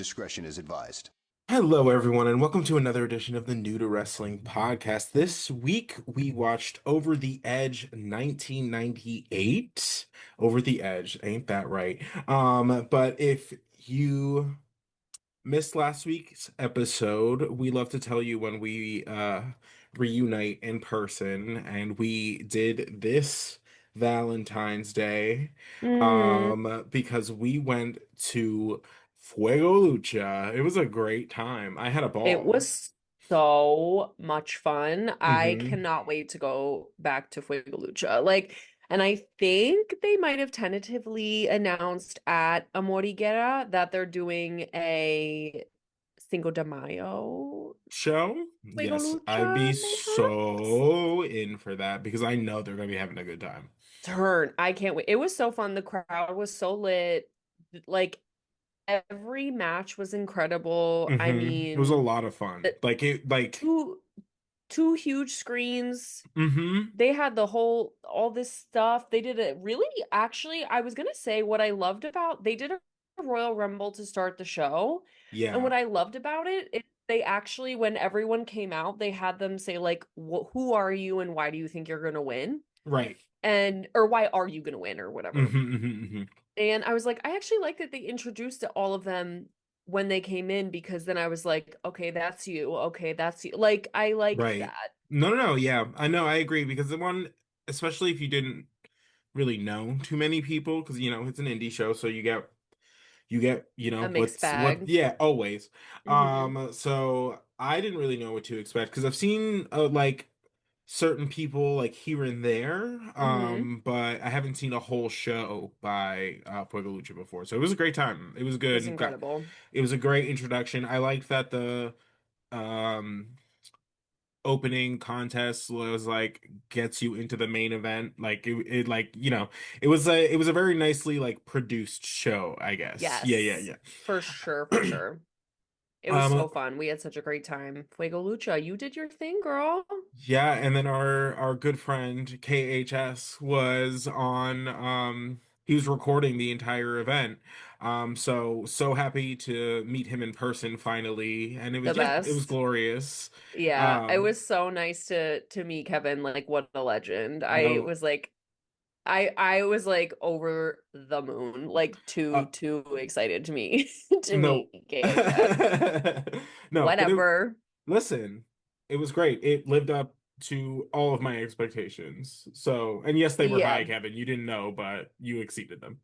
discretion is advised. Hello, everyone, and welcome to another edition of the New to Wrestling podcast. This week we watched Over the Edge 1998. Over the Edge, ain't that right? But if you missed last week's episode, we love to tell you when we reunite in person, and we did this Valentine's Day Mm, because we went to Fuego Lucha. It was a great time. I had a it ball. was so much fun. I Hmm. cannot wait to go back to Fuego Lucha. And I think they might have tentatively announced at Amor y Guerra that they're doing a Cinco de Mayo Show? Fuego Yes, I'd be Lucha, mayhaps. so in for that because I know they're gonna be having a good time. Turn. I can't wait. It was so fun. The crowd was so lit. Like every match was incredible. I It was a mean, lot of fun. the two two huge screens. Hmm. They had all this stuff. They did it really, actually, I was gonna say what I loved about they did a Royal Rumble to start the show. And Yeah, what I loved about it is they actually, when everyone came out, they had them say like, who are you and why do you think you're gonna win? right. And or why are you gonna win or whatever. Hmm. And I was like, I actually like that they introduced all of them when they came in because then I was like, okay, that's you. Okay, that's you. Like I liked Right. that. No, no, no. Yeah, I know. I agree because the one, especially if you didn't really know too many people, because it's an indie show, so you get A mixed what bag. yeah, always. Hmm. So I didn't really know what to expect because I've seen like certain people like here and there, Hmm. but I haven't seen a whole show by Puerto Lucha before. So it was a great time. It was It was good. incredible. It was a great introduction. I liked that the um opening contest was like gets you into the main event. Like it like, it was a very nicely like produced show, I guess. Yeah, yeah, Yes, yeah. for sure, for sure. It was Um so fun. We had such a great time. Fuego Lucha, you did your thing, girl. yeah, and then our good friend KHS was on he was recording the entire event. So happy to meet him in person finally, and it The was, yeah, it was best. glorious. Yeah, it Um was so nice to meet Kevin. Like, what a legend. I no was like, I was like over the moon, like uh too excited to meet to no meet KHS. no, but it Whatever. listen, it was great. It lived up to all of my expectations. So, and yes, they were high, Yeah, Kevin. You didn't know, but you exceeded them.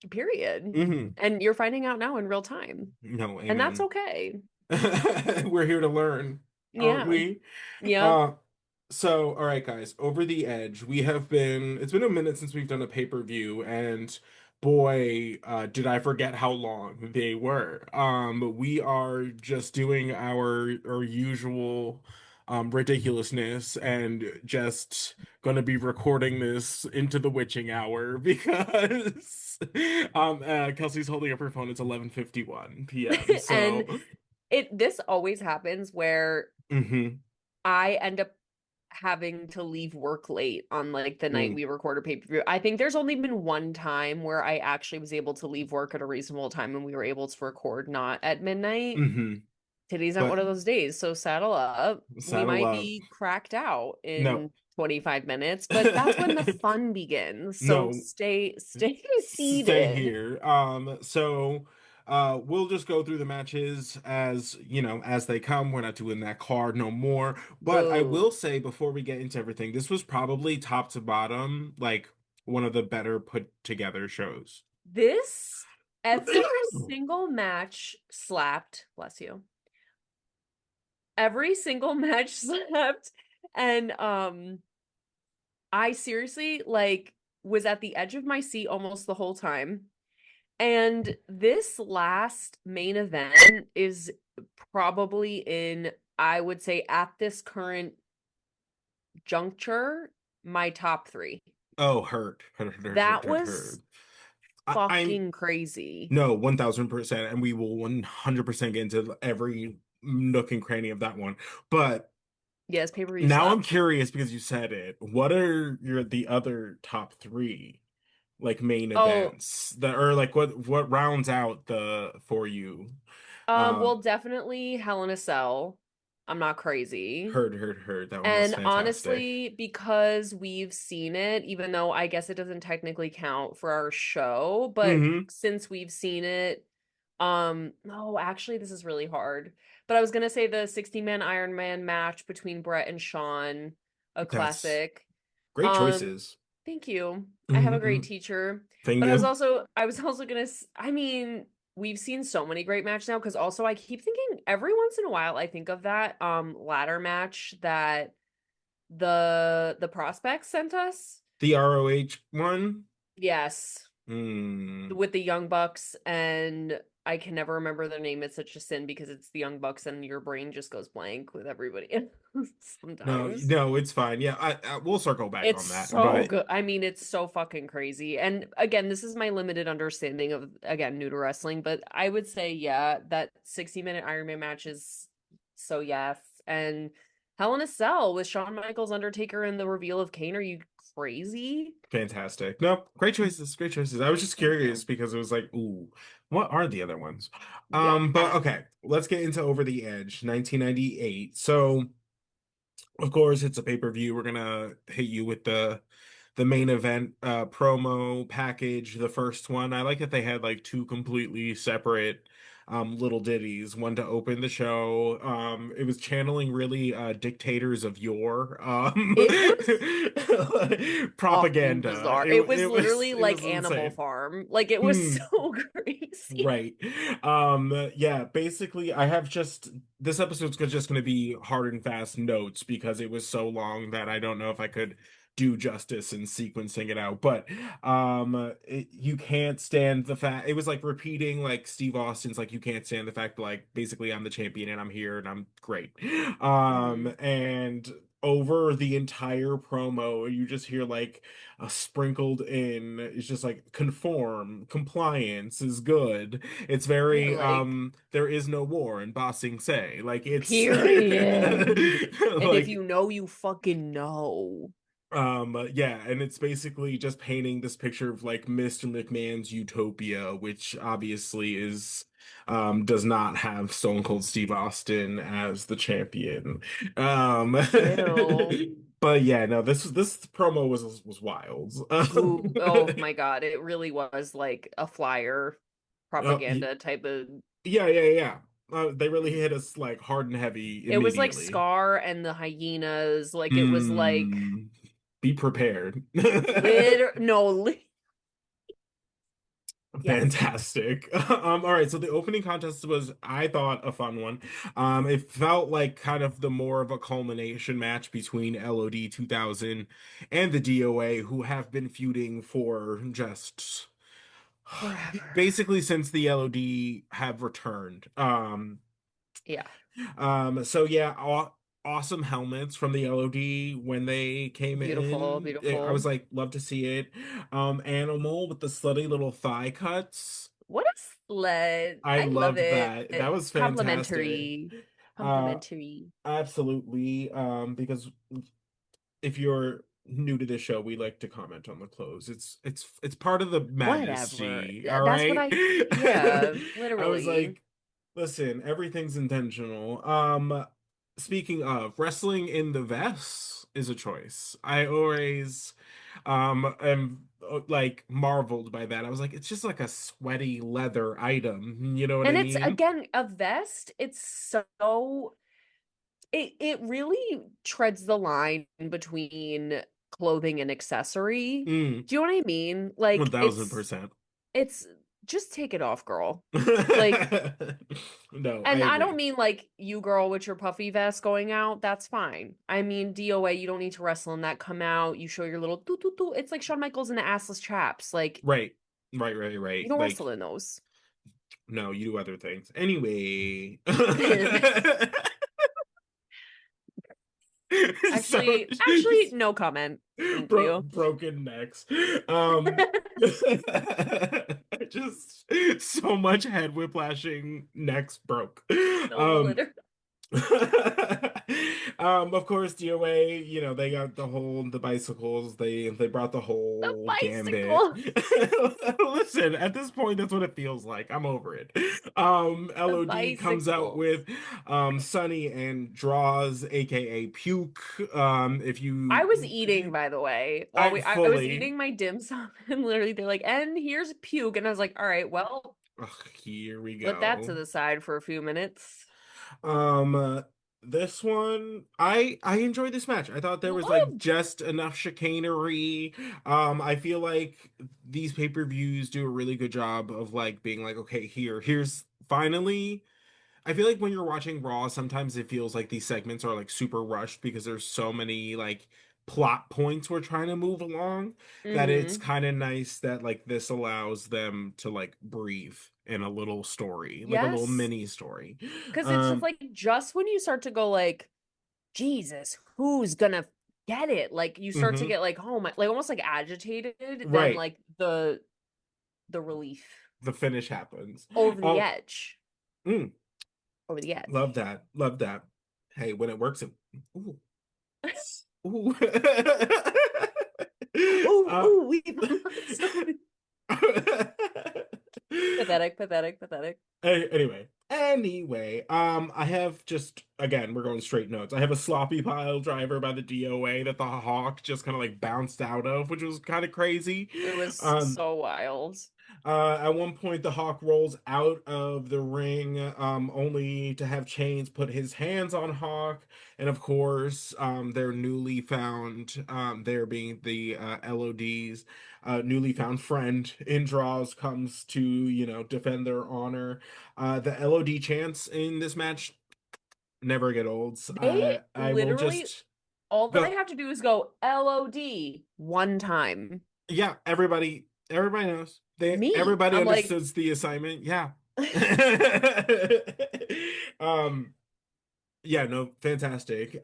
period. Hmm. And you're finding out now in real time. No, And that's amen. okay. We're here to learn, aren't Yeah. we? Yep. Uh, all right, guys, Over the Edge. It's been a minute since we've done a pay-per-view, and boy, did I forget how long they were. We are just doing our usual ridiculousness and just gonna be recording this into the witching hour because Kelsey's holding up her phone. It's 11:51 p.m. And So, this always happens where mhm. I end up having to leave work late on like the night Mm. we record a pay-per-view. I think there's only been one time where I actually was able to leave work at a reasonable time and we were able to record not at midnight. Hmm. Today's not one But of those days, so saddle up. We saddle might up. be cracked out No. in 25 minutes, but that's when the fun begins. So No. stay Stay seated. here. We'll just go through the matches as they come. We're not doing that card no more. But I will Boo. say before we get into everything, this was probably top to bottom, like one of the better put together shows. This every single match slapped, bless you. Every single match slapped. And I seriously like was at the edge of my seat almost the whole time. And this last main event is probably in, I would say, at this current juncture, my top three. Oh, hurt. Hurt, hurt, hurt, hurt, That hurt, was hurt. I'm fucking crazy. No, 1000%, and we will 100% get into every nook and cranny of that one. But Yes, pay-per-view now I'm slapped. curious because you said it. What are the other top three like main Oh, events that or like what rounds out the for you? Uh, Well, definitely Hell in a Cell. I'm not crazy. heard. That one was And fantastic. honestly, because we've seen it, even though I guess it doesn't technically count for our show, but Hmm. since we've seen it, no, actually, this is really hard. But I was gonna say the 60-man Iron Man match between Brett and Sean, a That's classic. great Um, choices. Thank you. I have a great Hmm. teacher. Thank But you. I was also gonna, I mean, we've seen so many great matches now because also I keep thinking every once in a while I think of that ladder match that the prospects sent us. The ROH one. Yes, Hmm. with the Young Bucks, and I can never remember their name. It's such a sin because it's the Young Bucks and your brain just goes blank with everybody No, sometimes. no, it's fine. Yeah, we'll circle back It's on that. so But good. I mean, it's so fucking crazy. And again, this is my limited understanding of, again, new to wrestling, but I would say, yeah, that 60-minute Iron Man match is so yes. And Hell in a Cell with Shawn Michaels, Undertaker, and the reveal of Kane. Are you crazy? fantastic. No, great choices. Great choices. I was just Thank curious you. because it was like, ooh, what are the other ones? But Yeah. okay, let's get into Over the Edge, 1998. So, of course, it's a pay-per-view. We're gonna hit you with the main event promo package, the first one. I like that they had like two completely separate little ditties, one to open the show. It was channeling really dictators of yore It was fucking propaganda. bizarre. It was Was literally it like was Animal insane. Farm. Like it was Hmm. so crazy. Right. Yeah, basically I have just this episode's just going to be hard and fast notes because it was so long that I don't know if I could do justice in sequencing it out. But you can't stand the fact it was like repeating like Steve Austin's like you can't stand the fact that like basically I'm the champion and I'm here and I'm great. Hmm. And over the entire promo you just hear like sprinkled in it's just like conform compliance is good. It's Yeah, very like there is no war in Bossing Say like it's period. And if like you know, you fucking know. yeah, and it's basically just painting this picture of like Mr. McMahon's utopia, which obviously is does not have Stone Cold Steve Austin as the champion. Um Ew. but yeah, no, this promo was wild. Ooh, oh my God. It really was like a flyer Y- propaganda type of. yeah. They really hit us like hard and heavy It was like immediately. Scar and the hyenas. Like it was like Mm, be prepared. no, yes. Fantastic. All right, so the opening contest was, I thought, a fun one. It felt like kind of the more of a culmination match between LOD 2000 and the DOA, who have been feuding for just Forever. basically since the LOD have returned. Yeah. So yeah, awesome helmets from the LOD when they came Beautiful, in. I was beautiful. like, love to see it. Animal with the slutty little thigh cuts. What a sled. I I love loved it. that. That was fantastic. Complimentary. Uh, Complimentary. Absolutely. Because if you're new to this show, we like to comment on the clothes. It's part of the madness, Whatever. G. All That's what right. I, yeah, I was literally. like, listen, everything's intentional. Speaking of, wrestling in the vest is a choice. I always am like marveled by that. I was like, it's just like a sweaty leather item. You know what I And it's mean? again a vest. It's so it really treads the line between clothing and accessory. Mm, Do you know what I mean? Like 1000%. it's just take it off, girl. Like, No, I and I don't agree. mean like you girl with your puffy vest going out, that's fine. I mean DOA, you don't need to wrestle in that. Come out, you show your little doo doo doo. It's like Shawn Michaels in the assless chaps. Like Right. you Right. don't Like, wrestle in those. no, you do other things. Anyway. So Actually, no comment. Thank you. broken necks. Um just so much head whiplashing necks broke. No, Um literally. Of course, DOA, they got the bicycles, they brought the The whole gambit. bicycle. Listen, at this point, that's what it feels like. I'm over it. The LOD comes out bicycle. with Sunny and draws, aka Puke. If I you was eating, by the way, I I was fully eating my dim sum, and literally they're like, and here's puke, and I was like, all right, well, ugh, here we put that to go. the side for a few minutes. Um, uh, this one, I enjoyed this match. I thought there was like Loved. just enough chicanery. I feel like these pay-per-views do a really good job of like being like, okay, here's finally. I feel like when you're watching Raw, sometimes it feels like these segments are like super rushed because there's so many like plot points we're trying to move along that it's Mm-hmm. kind of nice that like this allows them to like breathe in a little story, like a little Yes, mini story. because it's just Um, like just when you start to go like, Jesus, who's gonna get it? Like you start to mhm. get like, oh my, like almost like agitated, then Right. like the relief The finish happens. over the Oh, edge, mm, over the love edge. that. Love that. Hey, when it works, ooh, ooh. Ooh, uh, ooh, we something pathetic, pathetic, pathetic. anyway, I have just again, we're going straight notes. I have a sloppy pile driver by the DOA that the Hawk just kind of like bounced out of, which was kind of crazy. It was Um, so wild. at one point, the Hawk rolls out of the ring, only to have Chains put his hands on Hawk, and of course, their newly found, there being the LOD's newly found friend in draws comes to defend their honor. The LOD chants in this match never get old. They I will literally, just all they go. have to do is go LOD one time. Yeah, everybody knows. Everybody I'm like, understood the assignment. Yeah. Um, yeah, no, fantastic.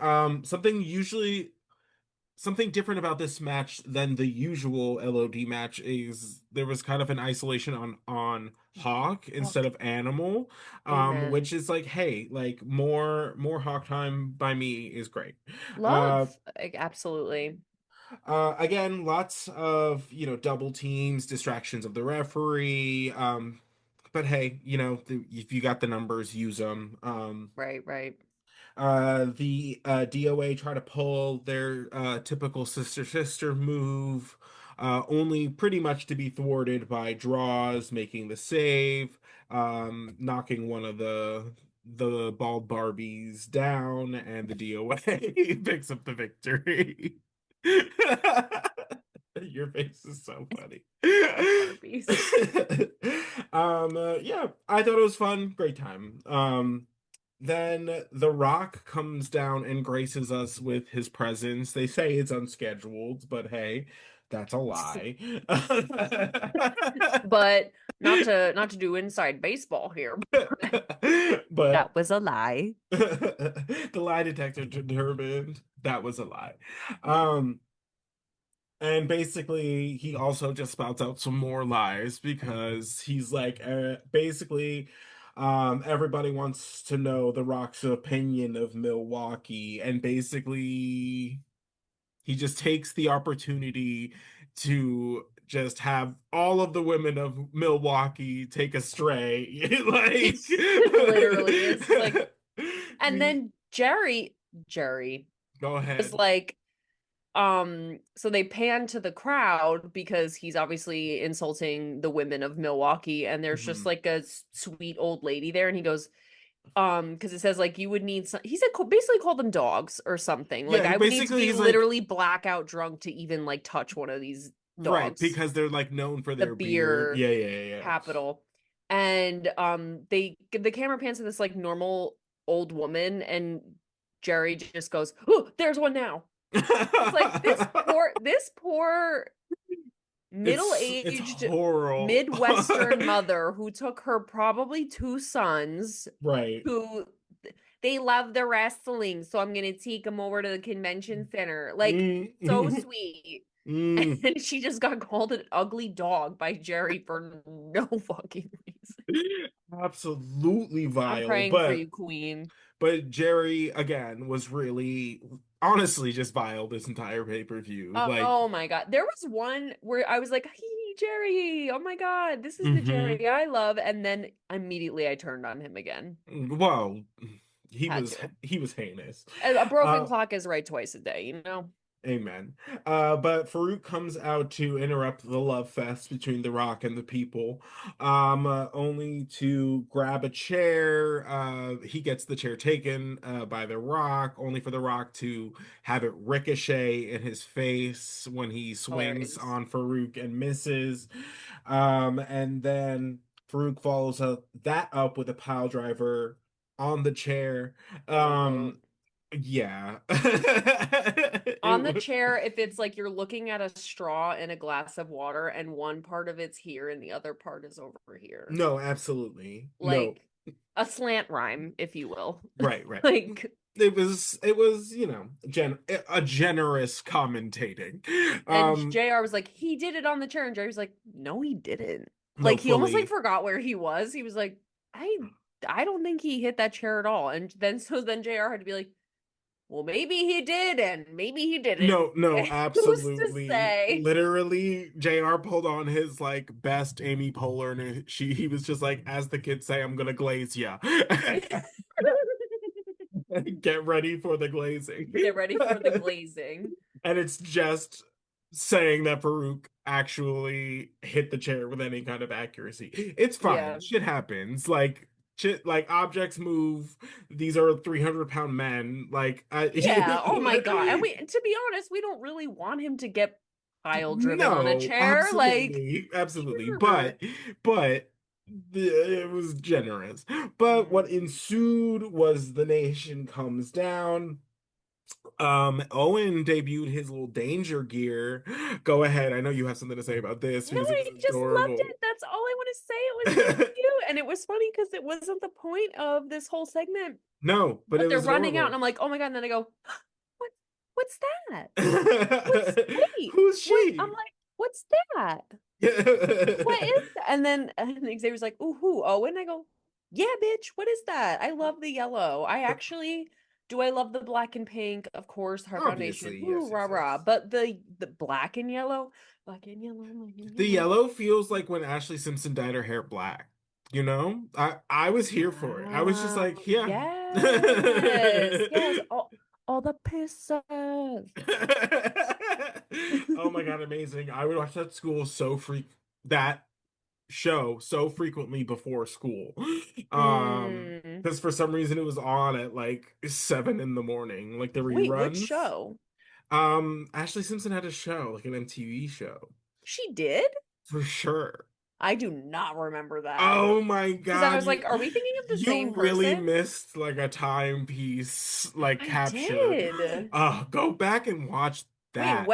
Something different about this match than the usual LOD match is there was kind of an isolation on Hawk instead fuck, of Animal, which amen. is like, hey, like more Hawk time by me is great. Uh, Love, like, absolutely. Again, lots of, double teams, distractions of the referee. But hey, if you got the numbers, use them. Right, right. The DOA try to pull their typical sister move, only pretty much to be thwarted by draws, making the save, knocking one of the bald Barbies down, and the DOA picks up the victory. Your face is so funny. Bald Barbies. Yeah, I thought it was fun. Great time. Then The Rock comes down and graces us with his presence. They say it's unscheduled, but hey, that's a lie. But not to do inside baseball here. But That was a lie. the lie detector determined that was a lie. Um, and basically, he also just spouts out some more lies because he's like, basically, everybody wants to know The Rock's opinion of Milwaukee, and basically, he just takes the opportunity to just have all of the women of Milwaukee take a stray. Like, Literally, it's like, and we then Jerry go was ahead. like, so they pan to the crowd because he's obviously insulting the women of Milwaukee, and there's just Mhm. like a sweet old lady there, and he goes, because it says like you would need some, he said basically call them dogs or something. Like Yeah, I would need to basically, be he's like, literally blackout drunk to even like touch one of these right, dogs. because they're like known for The their beer. beer Yeah, yeah, yeah, capital. And the camera pans to this like normal old woman, and Jerry just goes, "Oh, there's one now." It's like yeah. this poor It's middle-aged horrible. Midwestern mother who took her probably two sons Right. who they love the wrestling, so I'm gonna take them over to the convention center. Like, so Mm, sweet. mm. And she just got called an ugly dog by Jerry for no fucking reason. Absolutely I'm vile, praying for but you, Queen. But Jerry again was really honestly just vile this entire pay-per-view. Like, Oh my God. There was one where I was like, hey, Jerry. Oh my God. This is the hmm Jerry I love. And then immediately I turned on him again. well, he Had was to. he was heinous. A broken Uh, clock is right twice a day, you know? Amen. But Farouk comes out to interrupt the love fest between The Rock and the people, only to grab a chair. He gets the chair taken by The Rock, only for The Rock to have it ricochet in his face when he swings Hilarious. on Farouk and misses. And then Farouk follows that up with a pile driver on the chair. Love it. Um, yeah. On the chair, if it's like you're looking at a straw in a glass of water and one part of it's here and the other part is over here. No, absolutely. No. Like a slant rhyme, if you will. Right, right. Like, It was, a generous commentating. and Um, JR was like, he did it on the chair. And Jerry's like, no, he didn't. no, Like he almost like fully. forgot where he was. He was like, I I don't think he hit that chair at all. And then JR had to be like, well, maybe he did, and maybe he didn't. No, no, Who's to absolutely. say? Literally, JR pulled on his like best Amy Poehler and he was just like, as the kids say, I'm gonna glaze ya. Get ready for the glazing. Get ready for the glazing. And it's just saying that Farouk actually hit the chair with any kind of accuracy. It's fine. Yeah. Shit happens. Like shit, like objects move. These are 300-pound men. Like Yeah. Oh my God. And we, to be honest, we don't really want him to get pile driven on a no, chair. Like, absolutely, absolutely. sure. But it was generous. But what Mm. ensued was the nation comes down. Owen debuted his little danger gear. Go ahead. I know you have something to say about this No, because it I was just loved adorable. it. That's all I want to say. It was so cute. And it was funny because it wasn't the point of this whole segment. No, but But it they're was running out, and adorable. I'm like, oh my God. And then I go, what what's that? Wait, Who's what? I'm she? like, what's that? What is that? And Xavier's like, ooh, who? Oh, and I go, yeah, bitch, what is that? I love the yellow. I actually do. I love the black and pink, of course, Heart Foundation. Obviously, Ooh, yes, rah yes, rah. yes. But the black and yellow, black and The yellow. yellow feels like when Ashley Simpson dyed her hair black. You know? I was here for it. I was just Wow. like, yeah. Yes. Yes. All the pieces. Oh my God, amazing. I would watch that show so frequently before school. Mm. Because for some reason it was on at like 7 in the morning, like the Wait, which reruns. show? Ashley Simpson had a show, like an MTV show, She did? for sure. I do not remember that. Oh my Because I God, was you like, are we thinking of the you same really person? missed like a timepiece like I capture. did. Go back and watch Wait, that.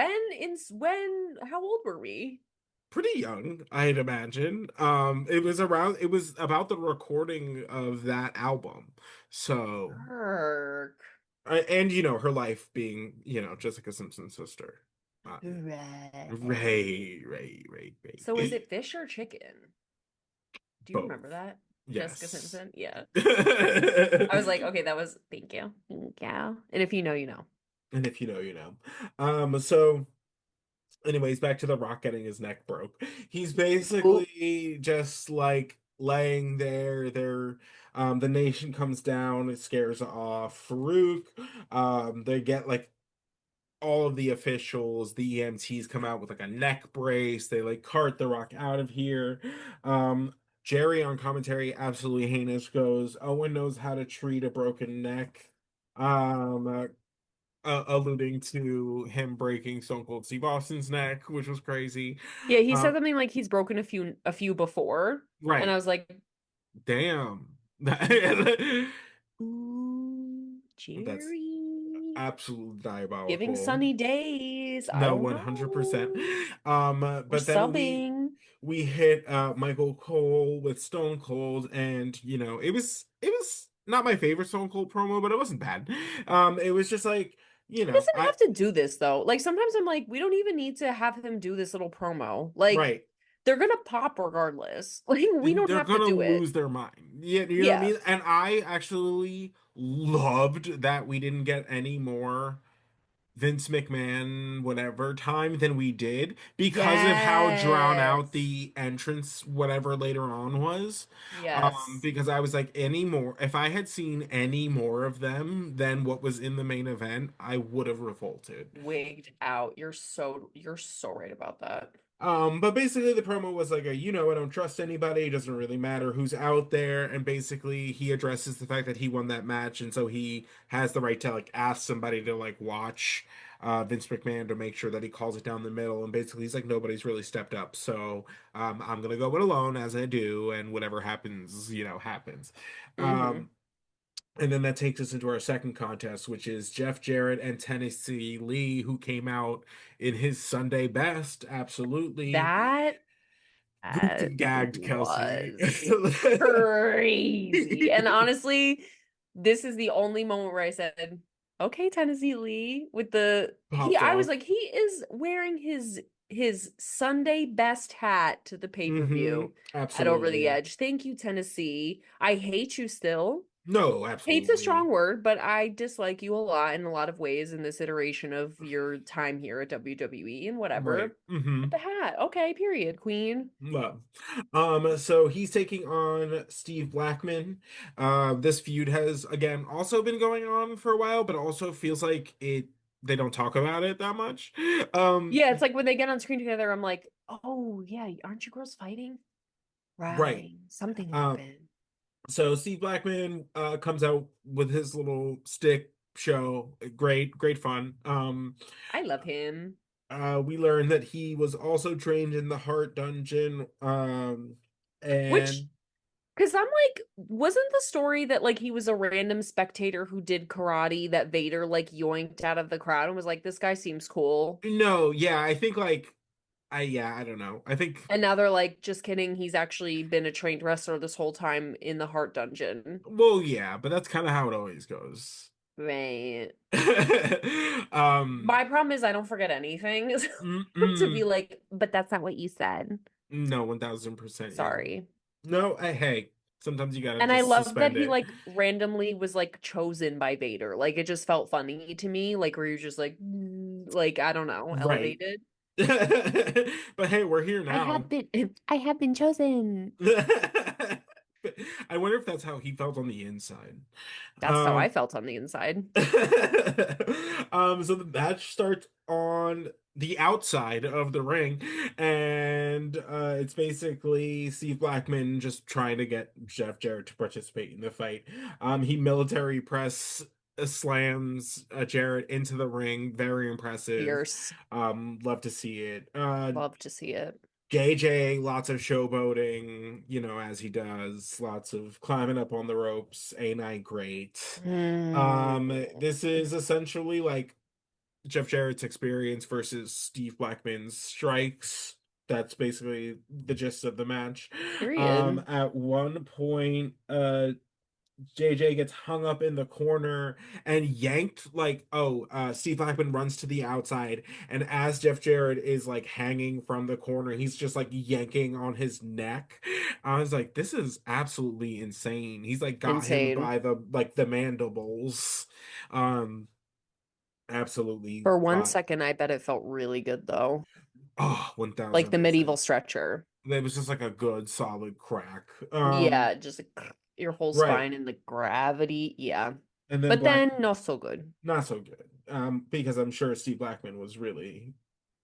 how old were we? Pretty young, I'd imagine. It was about the recording of that album. So, Kirk. and her life being, Jessica Simpson's sister. Uh, Right. So is Ray. it fish or chicken? Do you Both. remember that? Jessica Yes. Simpson? Yeah. I was like, okay, that was thank you. Thank you. And if you know, you know. And if you know, you know. So anyways, back to The Rock getting his neck broke. He's Ooh. basically just like laying there. The nation comes down, it scares off Farouk. They get like all of the officials, the EMTs come out with like a neck brace. They like cart The Rock out of here. Jerry on commentary, absolutely heinous, goes, Owen knows how to treat a broken neck. Um, Alluding to him breaking Stone Cold Steve Austin's neck, which was crazy. Yeah, he said Uh, something like he's broken a few before. And I right. was like, Damn. ooh, That's Jerry. absolute Giving diabolical. sunny days. I No, don't 100%. know. Or But then we subbing. we hit Michael Cole with Stone Cold, and it was not my favorite Stone Cold promo, but it wasn't bad. It was just like, He doesn't I have to do this though. Like sometimes I'm like, we don't even need to have him do this little promo. Like right. they're gonna pop regardless. Like we don't They're have to gonna do it. lose their mind. Yeah, you know what I Yeah. mean? And I actually loved that we didn't get any more Vince McMahon whatever time than we did because of how drawn out Yes. the entrance whatever later on was. Yes. Because I was like, any more, if I had seen any more of them than what was in the main event, I would have revolted. Wigged out. You're so right about that. But basically the promo was like I don't trust anybody, it doesn't really matter who's out there, and basically he addresses the fact that he won that match, and so he has the right to like ask somebody to like watch Vince McMahon to make sure that he calls it down the middle, and basically he's like nobody's really stepped up, so I'm gonna go it alone as I do, and whatever happens, happens. Mm-hmm. Um, and then that takes us into our second contest, which is Jeff Jarrett and Tennessee Lee, who came out in his Sunday best. Absolutely. That Gooped and gagged Kelsey. was crazy. And honestly, this is the only moment where I said, okay, Tennessee Lee with Popped I was off. like, he is wearing his Sunday best hat to the pay-per-view at Over the Absolutely. Edge. Thank you, Tennessee. I hate you still. No, Hate's a absolutely. strong word, but I dislike you a lot in a lot of ways in this iteration of your time here at WWE and Right. whatever. But the hat, okay, period, queen. Love. So he's taking on Steve Blackman. This feud has again also been going on for a while, but also feels like they don't talk about it that much. Um, Yeah, it's like when they get on screen together, I'm like, oh yeah, aren't you girls fighting? right. Right. Something Um, happened. So Steve Blackman comes out with his little stick show. Great, great fun. I love him. We learned that he was also trained in the Heart Dungeon. Which, And because I'm like, wasn't the story that like he was a random spectator who did karate that Vader like yoinked out of the crowd and was like, this guy seems cool. no, yeah, I think like I don't know. I think And now they're like, just kidding. He's actually been a trained wrestler this whole time in the Heart Dungeon. well, yeah, but that's kind of how it always goes. Right. um, My problem is I don't forget anything. To be mm-mm, like, but that's not what you said. no, 1000%, yeah. Sorry. No, hey, sometimes you gotta And I just love that suspend he it. like randomly was like chosen by Vader. Like it just felt funny to me. Like where you're just like, like I don't know, Right. elevated. But hey, we're here now. I have been chosen. I wonder if that's how he felt on the inside. That's how I Um, felt on the inside. so the match starts on the outside of the ring, and it's basically Steve Blackman just trying to get Jeff Jarrett to participate in the fight. He military press slams Jarrett into the ring. Very impressive. Fierce. Love to see it. Love to see it. JJ, lots of showboating, as he does, lots of climbing up on the ropes. Ain't I great? Mm. This is essentially like Jeff Jarrett's experience versus Steve Blackman's strikes. That's basically the gist of the match. Period. At one point, JJ gets hung up in the corner and yanked Steve Blackman runs to the outside, and as Jeff Jarrett is like hanging from the corner, he's just like yanking on his neck. I was like, this is absolutely insane. He's like got him Insane. by the mandibles. Um Absolutely For one got second, I bet it felt really good though. Like the 1000%. medieval stretcher. It was just like a good solid crack. Yeah, just like your whole Right. spine and the gravity. Yeah. And then But Black then not so good. not so good. Because I'm sure Steve Blackman was really,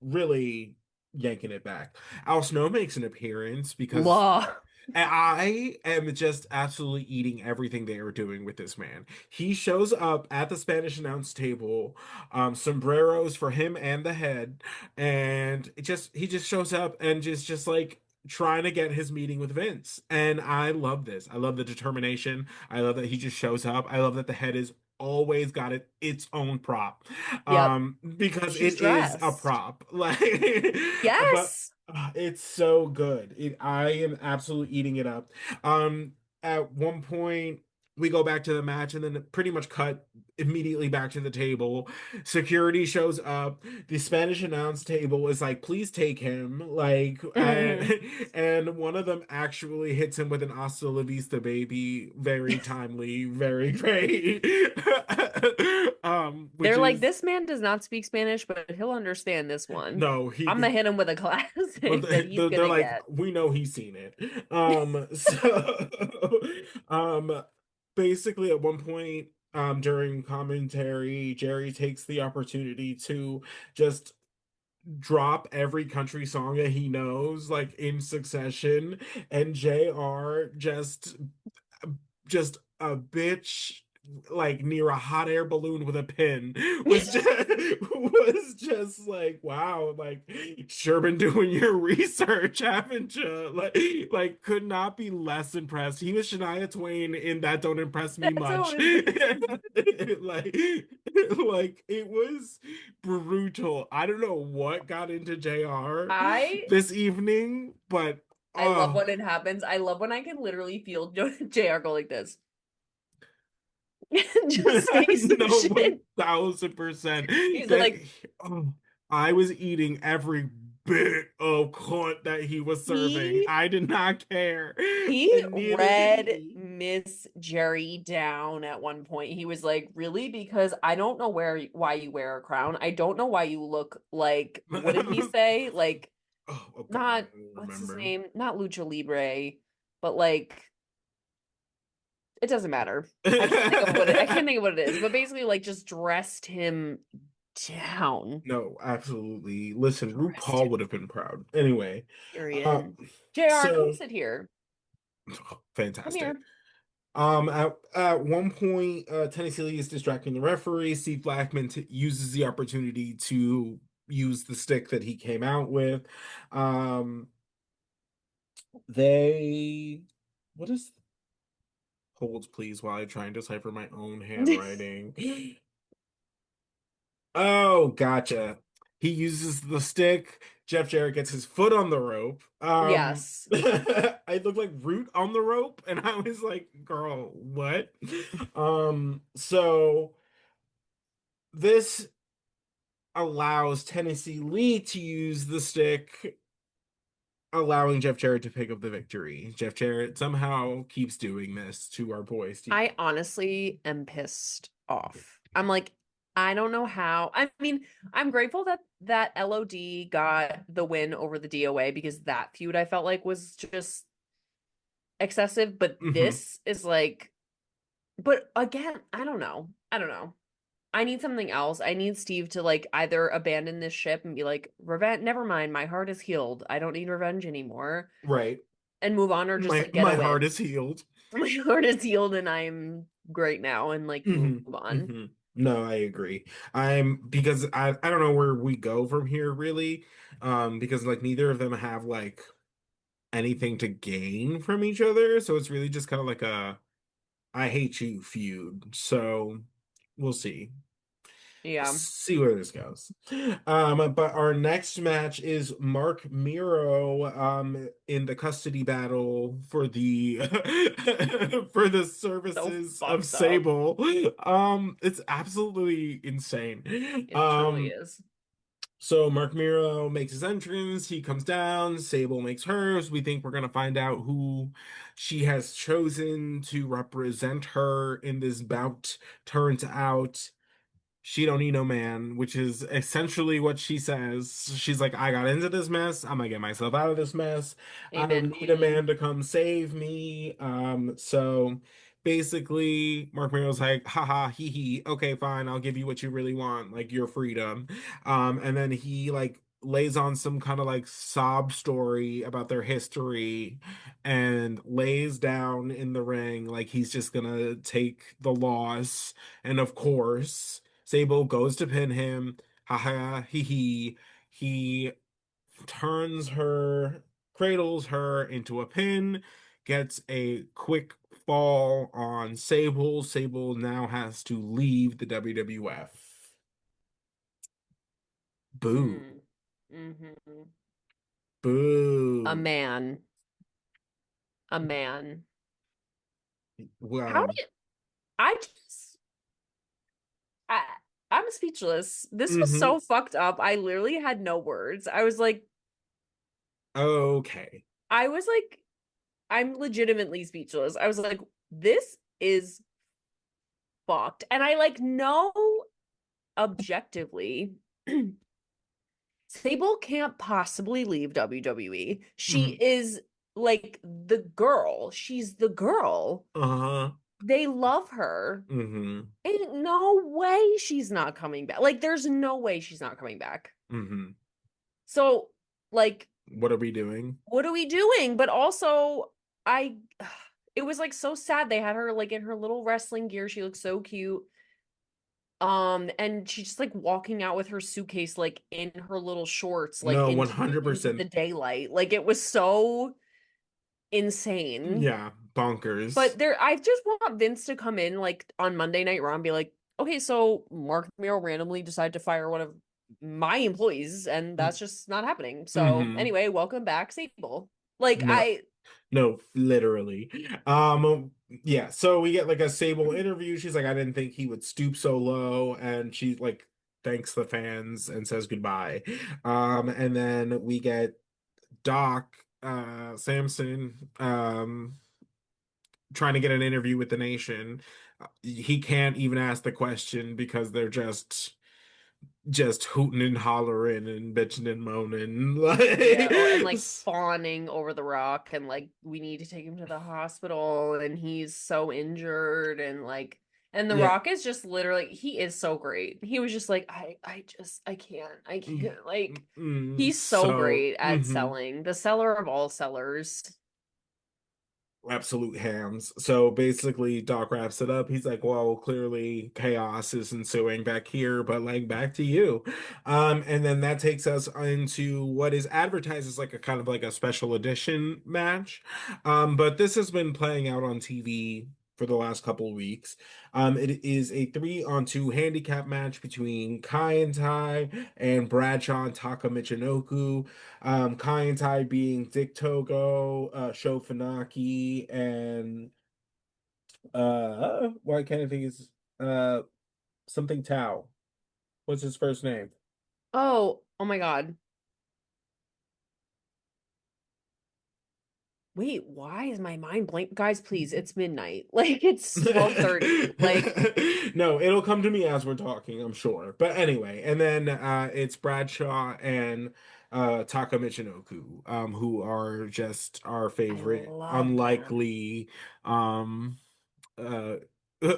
really yanking it back. Al Snow makes an appearance because Law. I am just absolutely eating everything they are doing with this man. He shows up at the Spanish announce table, sombreros for him and the head, and he just shows up and just like trying to get his meeting with Vince. And I love this. I love the determination. I love that he just shows up. I love that the head is always got its own prop. Yep. Because She's it is a dressed. prop. Like but Yes. it's so good. I am absolutely eating it up. At one point, we go back to the match and then pretty much cut immediately back to the table. Security shows up. The Spanish announce table is like, please take him. Like, and one of them actually hits him with an hasta la vista, baby. Very timely, very great. Which They're like, is this man does not speak Spanish, but he'll understand this one. no, I'm he gonna hit him with a but classic that he's they're gonna like, get. we know he's seen it. So um basically at one point during commentary, Jerry takes the opportunity to just drop every country song that he knows like in succession, and JR just a bitch like near a hot air balloon with a pin was just like wow, like sure been doing your research, haven't you? Like could not be less impressed. He was Shania Twain in That Don't Impress Me That's how Much. it like like it was brutal. I don't know what got into JR I this evening, but I love oh when it happens. I love when I can literally feel JR go like this. Just say some no, shit. 1000%. He's That like, oh, I was eating every bit of cunt that he was serving. he I did not care, he and neither did read he. Miss Jerry down at one point. He was like, "Really? Because I don't know why you wear a crown. I don't know why you look like what did he say? Like Oh God, not I don't what's his remember. name? Not Lucha Libre, but like it doesn't matter. I can't think of what it is, but basically like just dressed him down. No, absolutely. Listen, Dressed RuPaul him, would have been proud. Anyway, uh, period. JR, come so sit here. Come fantastic. here. At one point, Tennessee Lee is distracting the referee. Steve Blackman uses the opportunity to use the stick that he came out with. Um, they, what is holds please while I try and decipher my own handwriting. Oh, gotcha. He uses the stick. Jeff Jarrett gets his foot on the rope. Yes. I look like Root on the rope, and I was like, girl, what? So this allows Tennessee Lee to use the stick, allowing Jeff Jarrett to pick up the victory. Jeff Jarrett somehow keeps doing this to our boy Steve. I honestly am pissed off. I'm like, I don't know how. I mean, I'm grateful that LOD got the win over the DOA because that feud I felt like was just excessive, but Hmm. this is like but again, I don't know. I don't know. I need something else. I need Steve to like either abandon this ship and be like, revenge, never mind, my heart is healed. I don't need revenge anymore Right. and move on or just My like get a my heart win. is healed. My heart is healed and I'm great now and like move Hmm. on. Hmm. No, I agree. I'm because I don't know where we go from here really. Because like neither of them have like anything to gain from each other, so it's really just kind of like a I hate you feud. So we'll see. Yeah. See where this goes. But our next match is Mark Miro in the custody battle for the for the So services of fucked up. Sable. It's absolutely insane. It truly is. So Mark Miro makes his entrance, he comes down, Sable makes hers. We think we're gonna find out who she has chosen to represent her in this bout. Turns out she don't need no man, which is essentially what she says. She's like, I got into this mess. I'm gonna get myself out of this mess. I don't Amen, need a queen. man to come save me. So basically, Mark Miro's like, haha, hee hee. Okay, fine. I'll give you what you really want, like your freedom. And then he like lays on some kind of like sob story about their history and lays down in the ring like he's just gonna take the loss. And of course, Sable goes to pin him. Haha, hee hee. He turns her, cradles her into a pin, gets a quick fall on Sable. Sable now has to leave the WWF. Boo. Mm. Hmm. A Boo. man. A man. How Well, did I just I I'm speechless. This was Mm-hmm. so fucked up. I literally had no words. Okay. I was like, I'm legitimately speechless. I was like, this is fucked. And I like know objectively Sable can't possibly leave WWE. She Mm-hmm. is like the girl. She's the girl. Uh-huh. They love her. Mm-hmm. Ain't no way she's not coming back. Like, there's no way she's not coming back. Mm-hmm. So, like, What are we doing? what are we doing? But also, I, it was like so sad. They had her like in her little wrestling gear. She looked so cute. And she's just like walking out with her suitcase, like in her little shorts, like No, into the 100%. daylight. Like it was so insane. Yeah, bonkers. But I just want Vince to come in like on Monday Night Raw and be like, okay, so Mark Miro randomly decided to fire one of my employees, and that's just not happening. So Mm-hmm. anyway, welcome back, Sable. Like No, I no, literally. Yeah, so we get like a Sable interview. She's like, I didn't think he would stoop so low, and she like thanks the fans and says goodbye. And then we get Doc Samson trying to get an interview with the nation. He can't even ask the question because they're just hooting and hollering and bitching and moaning. Yeah, oh, and Like, like fawning over the rock, and like we need to take him to the hospital, and he's so injured, and like, and the yeah. rock is just literally, he is so great. He was just like, I Mm, can't. Like, mm, he's so so, great at selling, the seller of all sellers. absolute hams. So basically, Doc wraps it up. He's like, "Well, clearly chaos is ensuing back here, but like back to you." And then that takes us into what is advertised as like a kind of like a special edition match. But this has been playing out on TV for the last couple of weeks. It is a 3-on-2 handicap match between Kai En Tai and Bradshaw and Taka Michinoku. Kai En Tai being Dick Togo, Sho Funaki, and why can't I think is uh something Tao. What's his first name? Oh my God. Wait, why is my mind blank? Guys, please, it's midnight. Like it's 12:30. Like, No, it'll come to me as we're talking, I'm sure. But anyway, and then it's Bradshaw and Taka Michinoku, who are just our I favorite love them. unlikely uh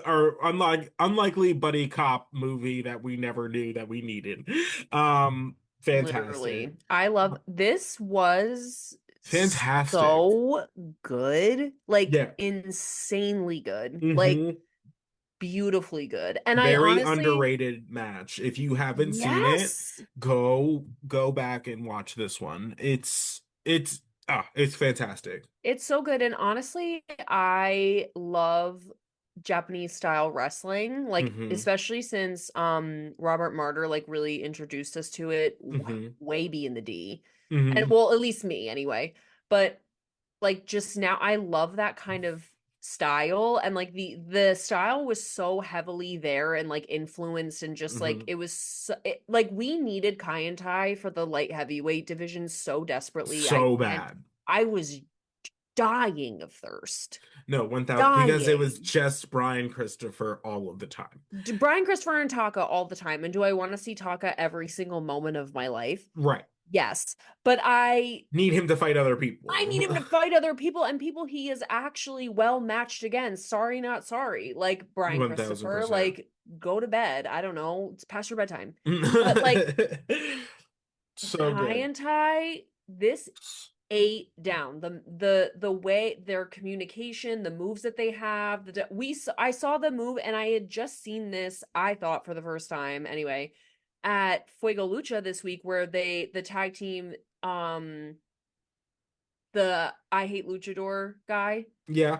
or unlikely buddy cop movie that we never knew that we needed. Fantastic. Literally. I love this was Fantastic. so good. Like Yeah. insanely good. Like Hmm. beautifully good. And I Very honestly, underrated match. If you haven't seen it, yes. go back and watch this one. It's fantastic. It's so good. And honestly, I love Japanese style wrestling, like Hmm. especially since Robert Martyr like really introduced us to it Hmm. way B in the D. And Hmm. well, at least me anyway. But like just now I love that kind of style, and like the style was so heavily there and like influenced, and just like Hmm. it was like we needed Kai En Tai for the light heavyweight division so desperately. So And bad. I was dying of thirst. No, 1,000 because it was Dying. just Brian Christopher all of the time. Brian Christopher and Taka all the time. And do I want to see Taka every single moment of my life? Right. Yes. But Need him to fight other I need people. him to fight other people, and people he is actually well matched against. Sorry, not sorry. Like Brian Christopher, 1,000%. like go to bed. I don't know. It's past your bedtime. But like So Kai good. and Tai, this ate down the way their communication, the moves that they have. I saw the move, and I had just seen this. I thought for the first time anyway at Fuego Lucha this week, where the tag team, the I Hate Luchador guy Yeah.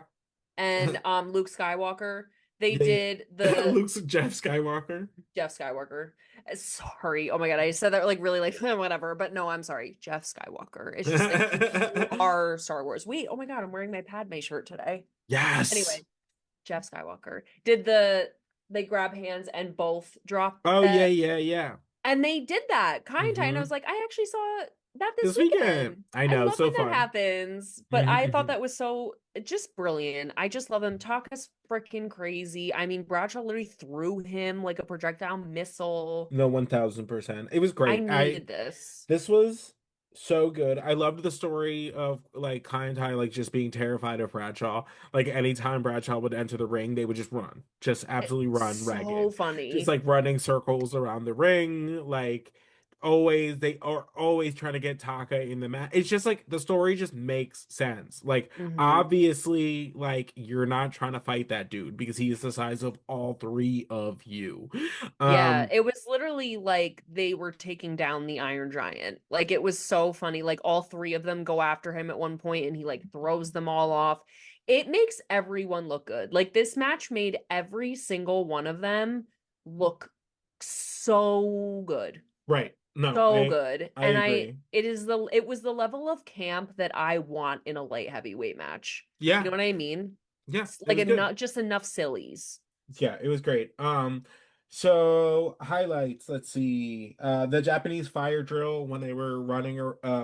and Luke Skywalker, they Yeah, did yeah. the Luke's Jeff Skywalker. Jeff Skywalker. Sorry. Oh my God. I said that like really like whatever, but no, I'm sorry. Jeff Skywalker. It's just like you are Star Wars. Wait, oh my God, I'm wearing my Padme shirt today. Yes. Anyway, Jeff Skywalker did they grab hands and both drop Oh yeah, yeah, yeah. and they did that Kai En Tai, and I Hmm. was like, I actually saw that this This weekend, weekend. I I know, love so when that fun. happens, but I thought Hmm. that was so just brilliant. I just love him. Taka's freaking crazy. I mean, Bradshaw literally threw him like a projectile missile. No, 1000%. It was I great. needed this. This was so good. I loved the story of like Kai and Tai like just being terrified of Bradshaw. Like anytime Bradshaw would enter the ring, they would just run, just absolutely run So ragged, just funny. like running circles around the ring. Like always, they are always trying to get Taka in the match. It's just like the story just makes sense. Like Hmm. obviously, like you're not trying to fight that dude because he is the size of all three of you. Yeah, Um, it was literally like they were taking down the Iron Giant. Like it was so funny. Like all three of them go after him at one point and he like throws them all off. It makes everyone look good. Like this match made every single one of them look so good. right. No, So I good. I And agree. it was the level of camp that I want in a light heavyweight match. You know Yeah, what I mean? yeah, It's it like was good. enough just enough sillies. Yeah, it was great. So highlights, let's see. The Japanese fire drill when they were running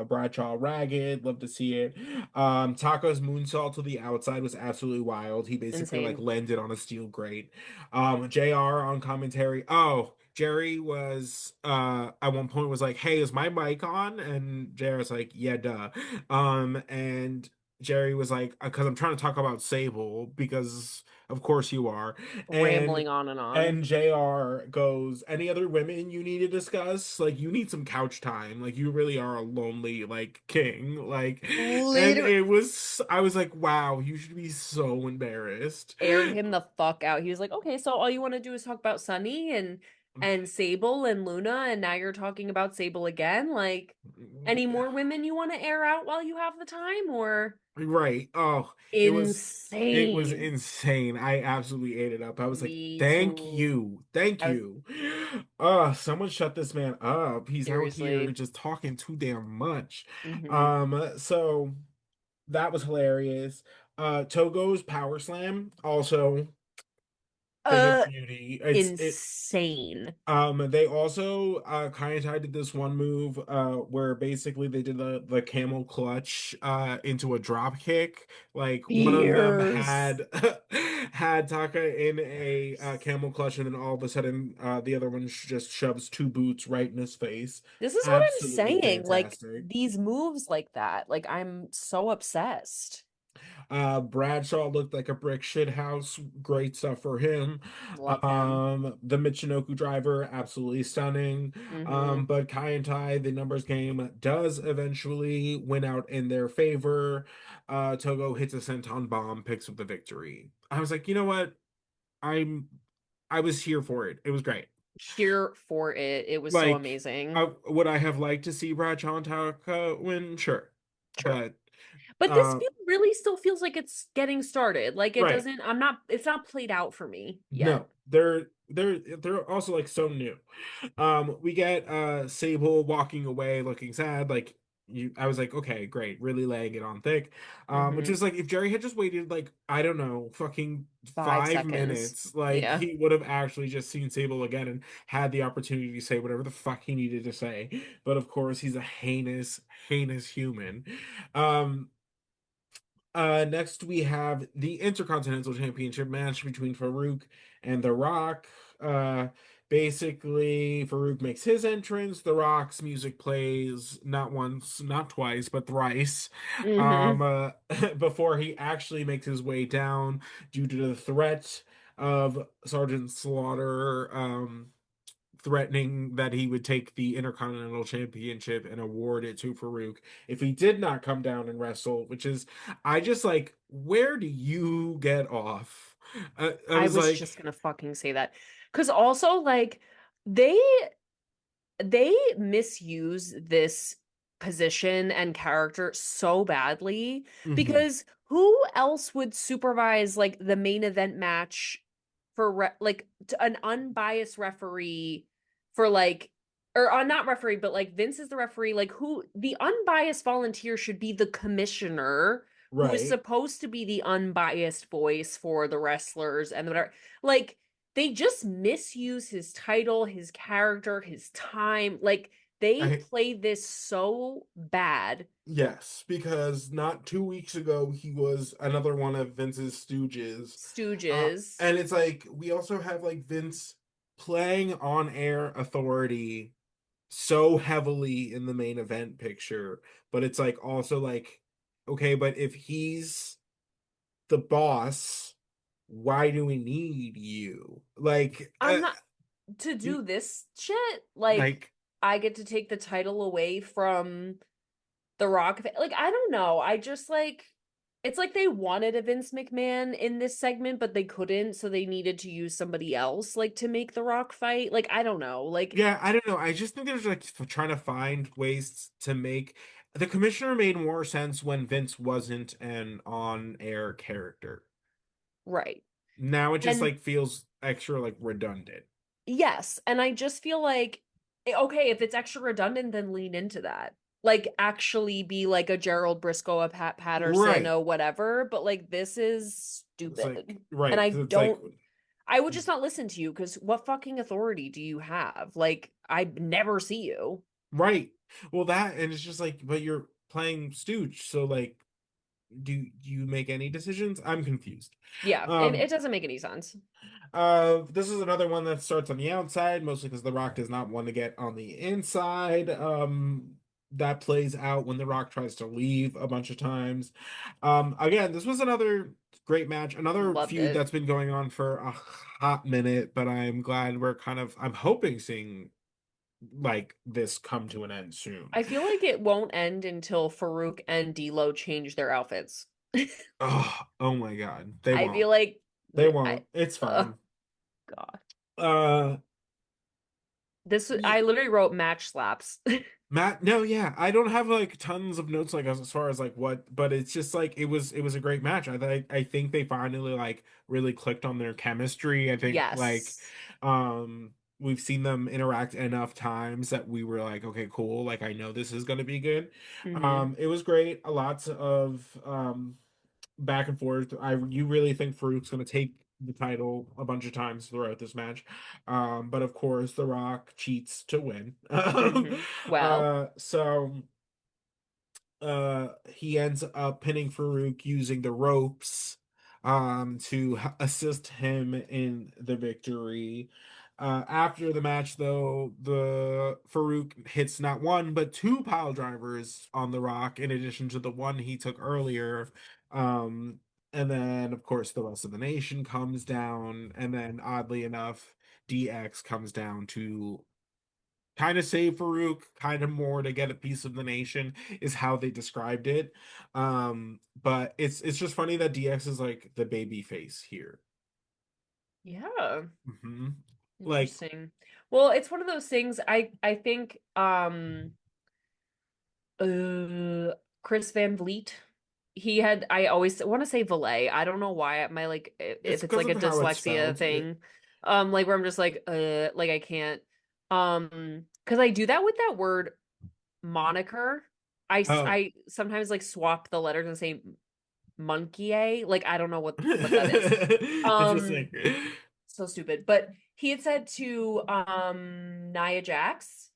Bradshaw ragged, love to see it. Taco's moonsault to the outside was absolutely wild. He basically like Insane. landed on a steel grate. JR on commentary. Oh, Jerry was at one point was like, "Hey, is my mic on?" And JR was like, "Yeah, duh." And Jerry was like, "Because I'm trying to talk about Sable because of course you are." And Rambling on and and on. JR goes, "Any other women you need to discuss? Like you need some couch time. Like you really are a lonely like king." Like and Literally it was I was like, "Wow, you should be so embarrassed." aired him the fuck out. He was like, "Okay, so all you want to do is talk about Sunny and Sable and Luna, and now you're talking about Sable again? Like, any more women you want to air out while you have the time, or Right. Oh, it was insane?" insane. I absolutely ate it up. I was like, Me "Thank too. you. Thank I was you." Someone shut this man up. He's out here seriously. just talking too damn much. Hmm. So that was hilarious. Togo's power slam, also thing of Uh, beauty. It insane. they also kind of did this one move where basically they did the camel clutch into a drop kick. Like one of them Fierce. had had Taka in a camel clutch, and then all of a sudden the other one just shoves two boots right in his face. This is what I'm Absolutely saying. Like fantastic. these moves like that. Like I'm so obsessed. Bradshaw looked like a brick shit house. Great stuff for him. Love him. The Michinoku driver, absolutely stunning. Hmm. But Kai and Tai, the numbers game does eventually win out in their favor. Togo hits a senton bomb, picks up the victory. I was like, you know what? I'm I was here for it. It was great. Here for it. It was so Like, amazing. would I have liked to see Bradshaw and Taka win? Sure. Sure. But But this uh feel really still feels like it's getting started. Like it right. doesn't, it's not played out for me yet. No, they're also like so new. We get Sable walking away looking sad, like you I was like, okay, great, really laying it on thick. Which Hmm. is like if Jerry had just waited like, I don't know, fucking 5 seconds. five minutes, like Yeah. he would have actually just seen Sable again and had the opportunity to say whatever the fuck he needed to say. But of course he's a heinous, heinous human. Um Next we have the Intercontinental Championship match between Farouk and The Rock. Uh, Basically, Farouk makes his entrance. The Rock's music plays not once, not twice, but thrice. Hmm. Before he actually makes his way down due to the threat of Sergeant Slaughter. Threatening that he would take the Intercontinental Championship and award it to Farouk if he did not come down and wrestle, which is, I just like, where do you get off? I I was was just like, gonna fucking say that. Because also, like, they they misuse this position and character so badly mhm, because who else would supervise like the main event match for an unbiased referee for like or not referee but like Vince is the referee like who the unbiased volunteer should be the commissioner who is Right. supposed to be the unbiased voice for the wrestlers and whatever. Like they just misuse his title, his character, his time. Like they I play this so bad. Yes, because not 2 weeks ago he was another one of Vince's stooges. Stooges. And it's like we also have like Vince playing on air authority so heavily in the main event picture, but it's like also like, okay, but if he's the boss, why do we need you? I'm not to do this shit. Like like I get to take the title away from The Rock. Like I don't know. I just like it's like they wanted a Vince McMahon in this segment, but they couldn't, so they needed to use somebody else like to make The Rock fight. Like I don't know. Like Yeah, I don't know. I just think there's like trying to find ways to make the commissioner made more sense when Vince wasn't an on-air character. right. Now it just And like feels extra like redundant. yes, and I just feel like okay, if it's extra redundant, then lean into that. Like actually be like a Gerald Brisco, a Pat Patterson, Right. or whatever, but like this is It's like stupid. And right, I because it's like don't I would just not listen to you because what fucking authority do you have? Like I never see you. right. Well, that and it's just like, but you're playing Stooge, so like, do you make any decisions? I'm confused. Yeah, it Um, doesn't make any sense. This is another one that starts on the outside, mostly because The Rock does not want to get on the inside. That plays out when The Rock tries to leave a bunch of times. Again, this was another great match, another Loved feud it. that's been going on for a hot minute, but I'm glad I'm hoping seeing like this come to an end soon. I feel like it won't end until Farouk and D'Lo change their outfits. Oh my God, they I feel won't. like They I won't. It's oh fine. God. Uh, This yeah, I literally wrote match slaps. Matt, no, yeah, I don't have like tons of notes like as far as like what, but it's just like it was a great match. I think they finally like really clicked on their chemistry. I think like Yes. we've seen them interact enough times that we were like, okay, cool, like I know this is gonna be good. Hmm. It was great. A lots of back and forth. You really think Farouk's going to take the title a bunch of times throughout this match. But of course, The Rock cheats to win. Hmm. Well, So he ends up pinning Farouk using the ropes to assist him in the victory. After the match, though, the Farouk hits not one but two pile drivers on the Rock, in addition to the one he took earlier. Um, and then, of course, the rest of the nation comes down, and then, oddly enough, DX comes down to kind of save Farouk, kind of more to get a piece of the nation is how they described it. But it's just funny that DX is like the baby face here. yeah. Hmm. Like, Interesting. Well, it's one of those things I think uh Chris Van Vliet he had I always want to say Valet. I don't know why my like it's if it's because like a of how it's dyslexia spelled. thing. Like where I'm just like I can't because I do that with that word moniker. Oh. I sometimes like swap the letters and say monkey. Like I don't know what that is. Um Interesting. so stupid. But he had said to Nia Jax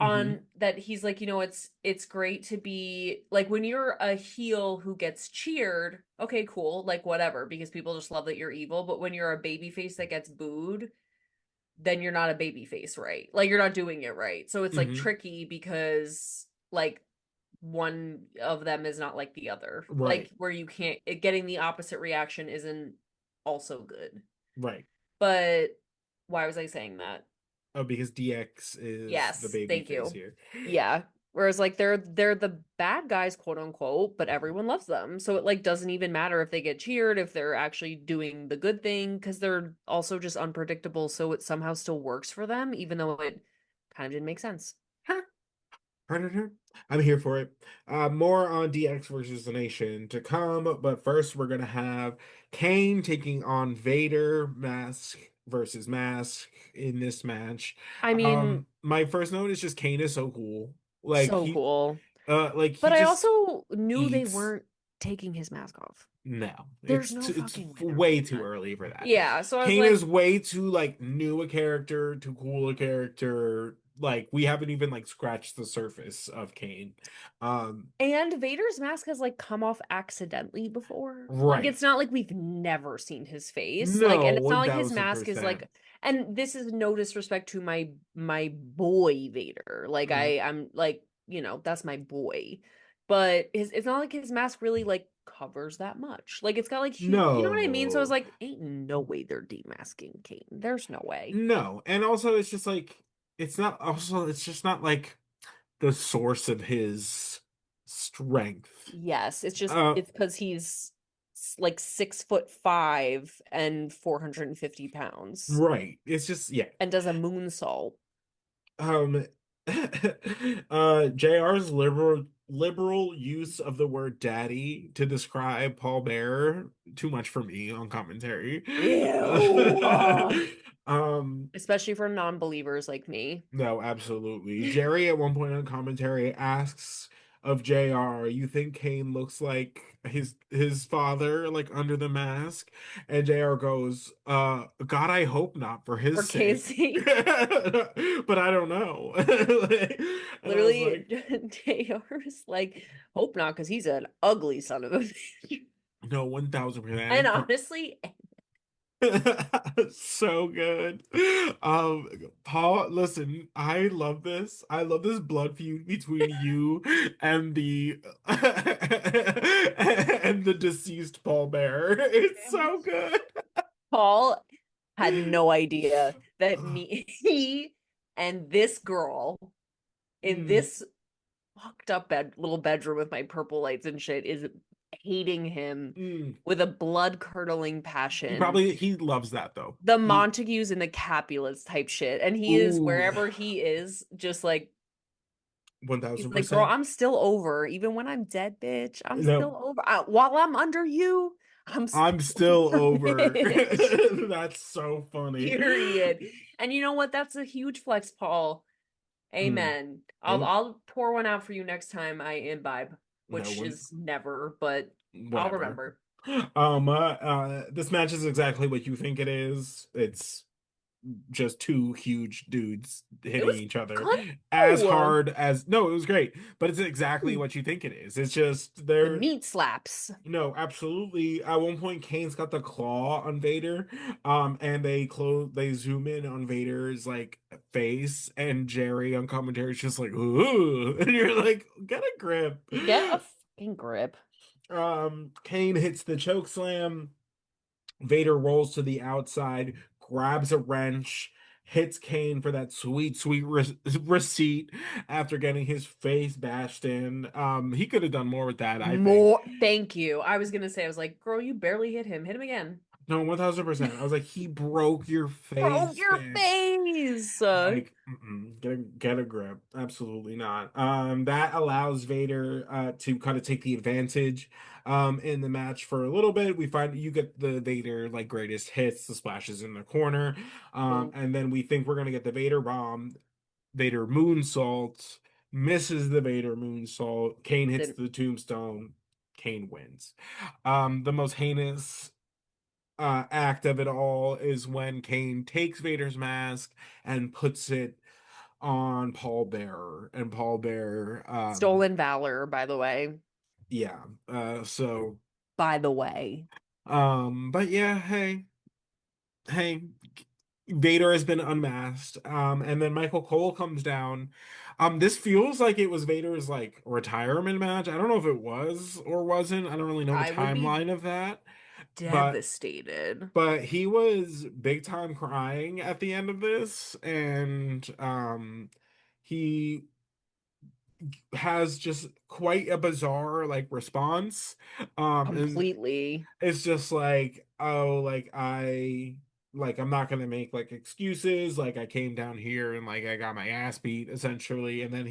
Hmm. on that he's like, it's great to be like when you're a heel who gets cheered, okay, cool, like whatever, because people just love that you're evil. But when you're a baby face that gets booed, then you're not a baby face, right? Like you're not doing it right. So it's like Hmm. tricky because like one of them is not like the other. Like Right. where you can't getting the opposite reaction isn't also good. Right. But why was I saying that? Oh, because DX is the Yes, baby thank face you. here. Yeah. Whereas like they're the bad guys, quote unquote, but everyone loves them. So it like doesn't even matter if they get cheered, if they're actually doing the good thing, because they're also just unpredictable. So it somehow still works for them, even though it kind of didn't make sense. Predator. I'm here for it. More on DX versus the Nation to come, but first we're gonna have Kane taking on Vader, mask versus mask in this match. I mean, My first note is just Kane is so cool. Like so cool. like he But I just also knew they eats. weren't taking his mask off. No, There's no it's fucking way they're way doing too that. early for that. Yeah, so I was Kane like, is way too like new a character, too cool a character. Like we haven't even like scratched the surface of Kane. Um, and Vader's mask has like come off accidentally before. Like right. it's not like we've never seen his face. Like, No, and it's not like his mask is 1000%. like, and this is no disrespect to my boy Vader. Like Mm, I'm like, that's my boy. But it's not like his mask really like covers that much. Like it's got like huge, you know what I mean? So I was no. like, ain't no way they're demasking Kane. There's no way. No. And also it's just like it's just not like the source of his strength. Yes, it's just Uh it's because he's like 6'5" and 450 pounds right. It's just yeah. and does a moonsault. Um, JR's liberal use of the word daddy to describe Paul Bearer, too much for me on commentary. Ew. Um, Especially for non-believers like me. no, absolutely. Jerry at one point on commentary asks of JR, you think Kane looks like his father, like under the mask? And JR goes, God, I hope not for his For sake. Casey, But I don't know. And I was literally, like, JR is like, hope not, because he's an ugly son of a bitch. no, And 1000%. honestly, So good. Paul, listen, I love this. I love this blood feud between you and the and the deceased Paul Bear. It's so good. Paul had no idea that me, he and this girl in Mm, this fucked up little bedroom with my purple lights and shit is hating him mm. with a blood curdling passion. He loves that though. The He Montagues and the Capulets type shit. And he is ooh, wherever he is, just like he's like, girl, 1000%. I'm still over. Even when I'm dead, bitch, I'm No, still over. While I'm under you, I'm still I'm still over, over. bitch. That's so funny. Period. And you know what? That's a huge flex, Paul. Mm. Amen. I'll And I'll pour one out for you next time I imbibe, no which one, is never, but I'll whatever. remember. This match is exactly what you think it is. It's just two huge dudes It hitting was each other good as though. hard as no, it was great, but it's exactly what you think it is. It's just The they're meat slaps. no, absolutely. At one point, Kane's got the claw on Vader, and they zoom in on Vader's like face, and Jerry on commentary is just like, ooh, and you're like, get a grip. Get a fucking grip. Kane hits the choke slam. Vader rolls to the outside, grabs a wrench, hits Kane for that sweet, sweet receipt after getting his face bashed in. He could have done more with that, I think. More. Thank you. I was gonna say, I was like, girl, you barely hit him. Hit him again. No, 1000%. I was like, he broke your Broke face, your bitch. face. Like, get a grip. Absolutely not. That allows Vader to kind of take the advantage in the match for a little bit. We find you get the Vader like greatest hits, the splashes in the corner. Boom. And then we think we're gonna get the Vader bomb, Vader moonsault, misses the Vader moonsault. Kane hits Didn't. the tombstone. Kane wins. The most heinous act of it all is when Kane takes Vader's mask and puts it on Paul Bearer, and Paul Bearer, Stolen valor, by the way. yeah. So, By the way. but yeah, hey, Vader has been unmasked, and then Michael Cole comes down. This feels like it was Vader's like retirement match. I don't know if it was or wasn't. I don't really know the I would be timeline of that, but. devastated. But he was big time crying at the end of this, and he has just quite a bizarre like response. And Completely. it's just like, oh, I'm not gonna make like excuses, like I came down here and like I got my ass beat essentially. And then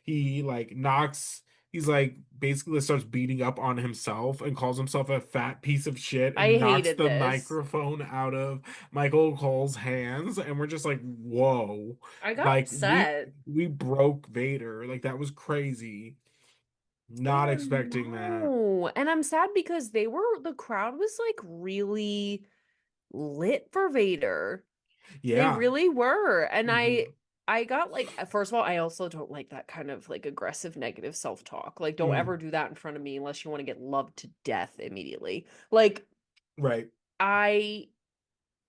he like knocks he's like basically starts beating up on himself and calls himself a fat piece of shit I and knocks hated the this. microphone out of Michael Cole's hands, and we're just like, whoa, I got like upset. we broke Vader. Like that was crazy. Not Oh expecting that. no. And I'm sad because the crowd was like really lit for Vader. They Yeah. really were. And Hmm. I got like first of all, I also don't like that kind of like aggressive negative self-talk. Like don't ever Mm. do that in front of me unless you want to get loved to death immediately. Like Right. I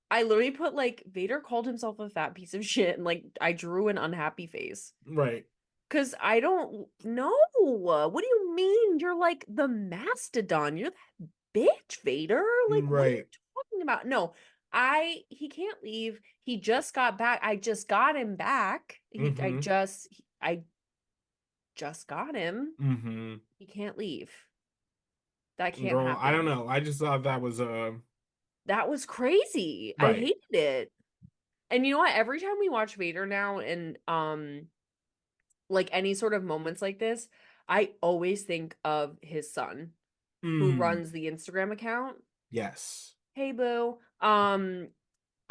I literally put like Vader called himself a fat piece of shit and like I drew an unhappy face. Right. 'Cause I don't know. What do you mean? You're like the mastodon. You're that bitch, Vader. Like, what are you Right. talking about? No, he can't leave. He just got back. I just got him back. Hmm. I just got him. Hmm. He can't leave. That can't Girl, I don't happen. know. I just thought that was That was crazy. I right. hated it. And you know what? Every time we watch Vader now and like any sort of moments like this, I always think of his son who Mm. runs the Instagram account. Yes. Hey boo.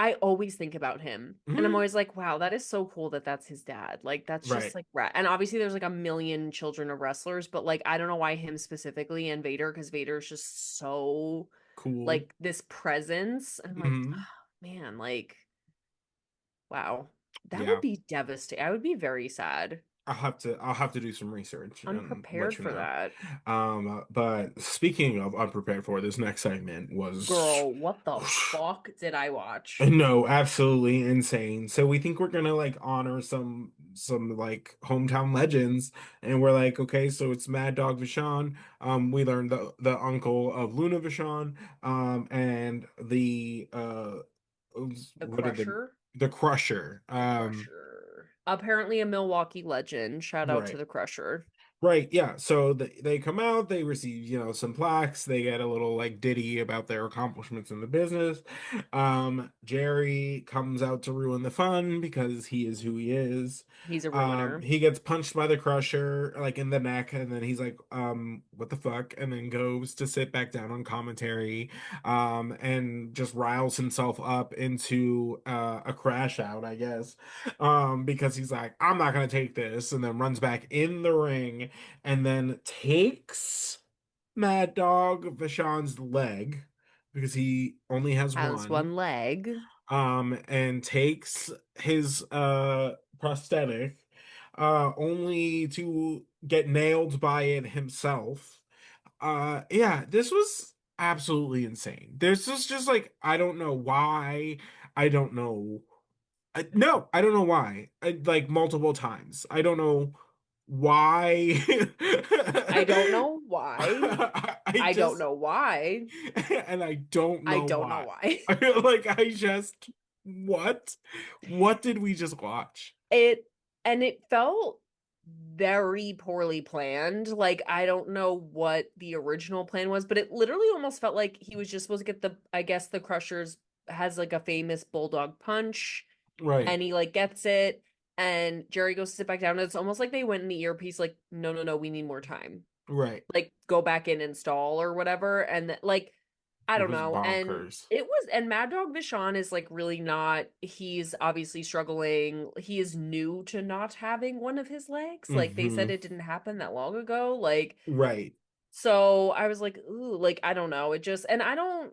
I always think about him. And I'm Hmm. always like, wow, that is so cool that that's his dad. Like that's just Right. like rat. And obviously there's like a million children of wrestlers, but like I don't know why him specifically and Vader because Vader is just so Cool. like this presence. And I'm like, Hmm. man, like wow. That would Yeah. be devastating. I would be very sad. I'll have to do some research and let Unprepared you for know. that. But speaking of unprepared for, this next segment was Girl, what the fuck did I watch? no, absolutely insane. So we think we're gonna like honor some like hometown legends, and we're like, okay, so it's Mad Dog Vachon. We learned the uncle of Luna Vachon, and The what did Crusher? the Crusher. The Crusher. Apparently a Milwaukee legend. Shout out to Right. the Crusher. Right, yeah. So they come out, they receive, some plaques, they get a little like ditty about their accomplishments in the business. Jerry comes out to ruin the fun because he is who he is. He's a ruiner. He gets punched by the Crusher like in the neck, and then he's like, what the fuck? And then goes to sit back down on commentary, and just riles himself up into a crash out, I guess. Because he's like, I'm not gonna take this, and then runs back in the ring and then takes Mad Dog Vachon's leg because he only has Has one, one leg. and takes his prosthetic, only to get nailed by it himself. Yeah, this was absolutely insane. There's just like I don't know why. I don't know. No, I don't know why. Like multiple times. I don't know why. I don't know why. I I don't just know why. and I don't I know don't know why. why. Like I just what? What did we just watch? It and it felt very poorly planned. Like I don't know what the original plan was, but it literally almost felt like he was just supposed to get I guess the Crushers has like a famous bulldog punch Right, and he like gets it and Jerry goes to sit back down and it's almost like they went in the earpiece like no no no we need more time. right. Like go back in and stall or whatever and like I It don't was know. And bonkers. it was, and Mad Dog Vachon is like really not, he's obviously struggling. He is new to not having one of his legs. Like they said Hmm. it didn't happen that long ago. Like, Right. so I was like, ooh, like I don't know. It just, and I don't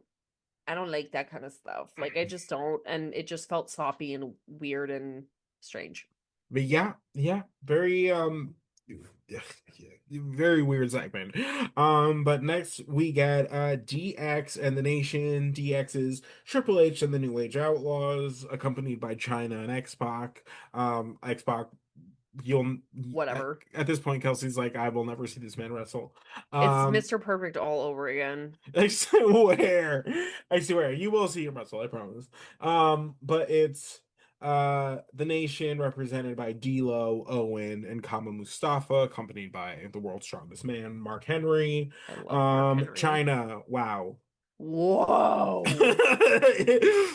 like that kind of stuff. Like I just don't. And it just felt sloppy and weird and strange. But yeah, yeah, very very weird segment. But next we get DX and the Nation. DX is Triple H and the New Age Outlaws, accompanied by China and X-Pac. X-Pac, you'll Whatever. at this point, Kelsey's like, I will never see this man wrestle. It's Um, Mr. Perfect all over again. I swear, I swear, you will see him wrestle, I promise. But it's the Nation represented by D'Lo, Owen, and Kama Mustafa, accompanied by the world's strongest man, Mark Henry. I love Mark Henry. China, wow. Whoa.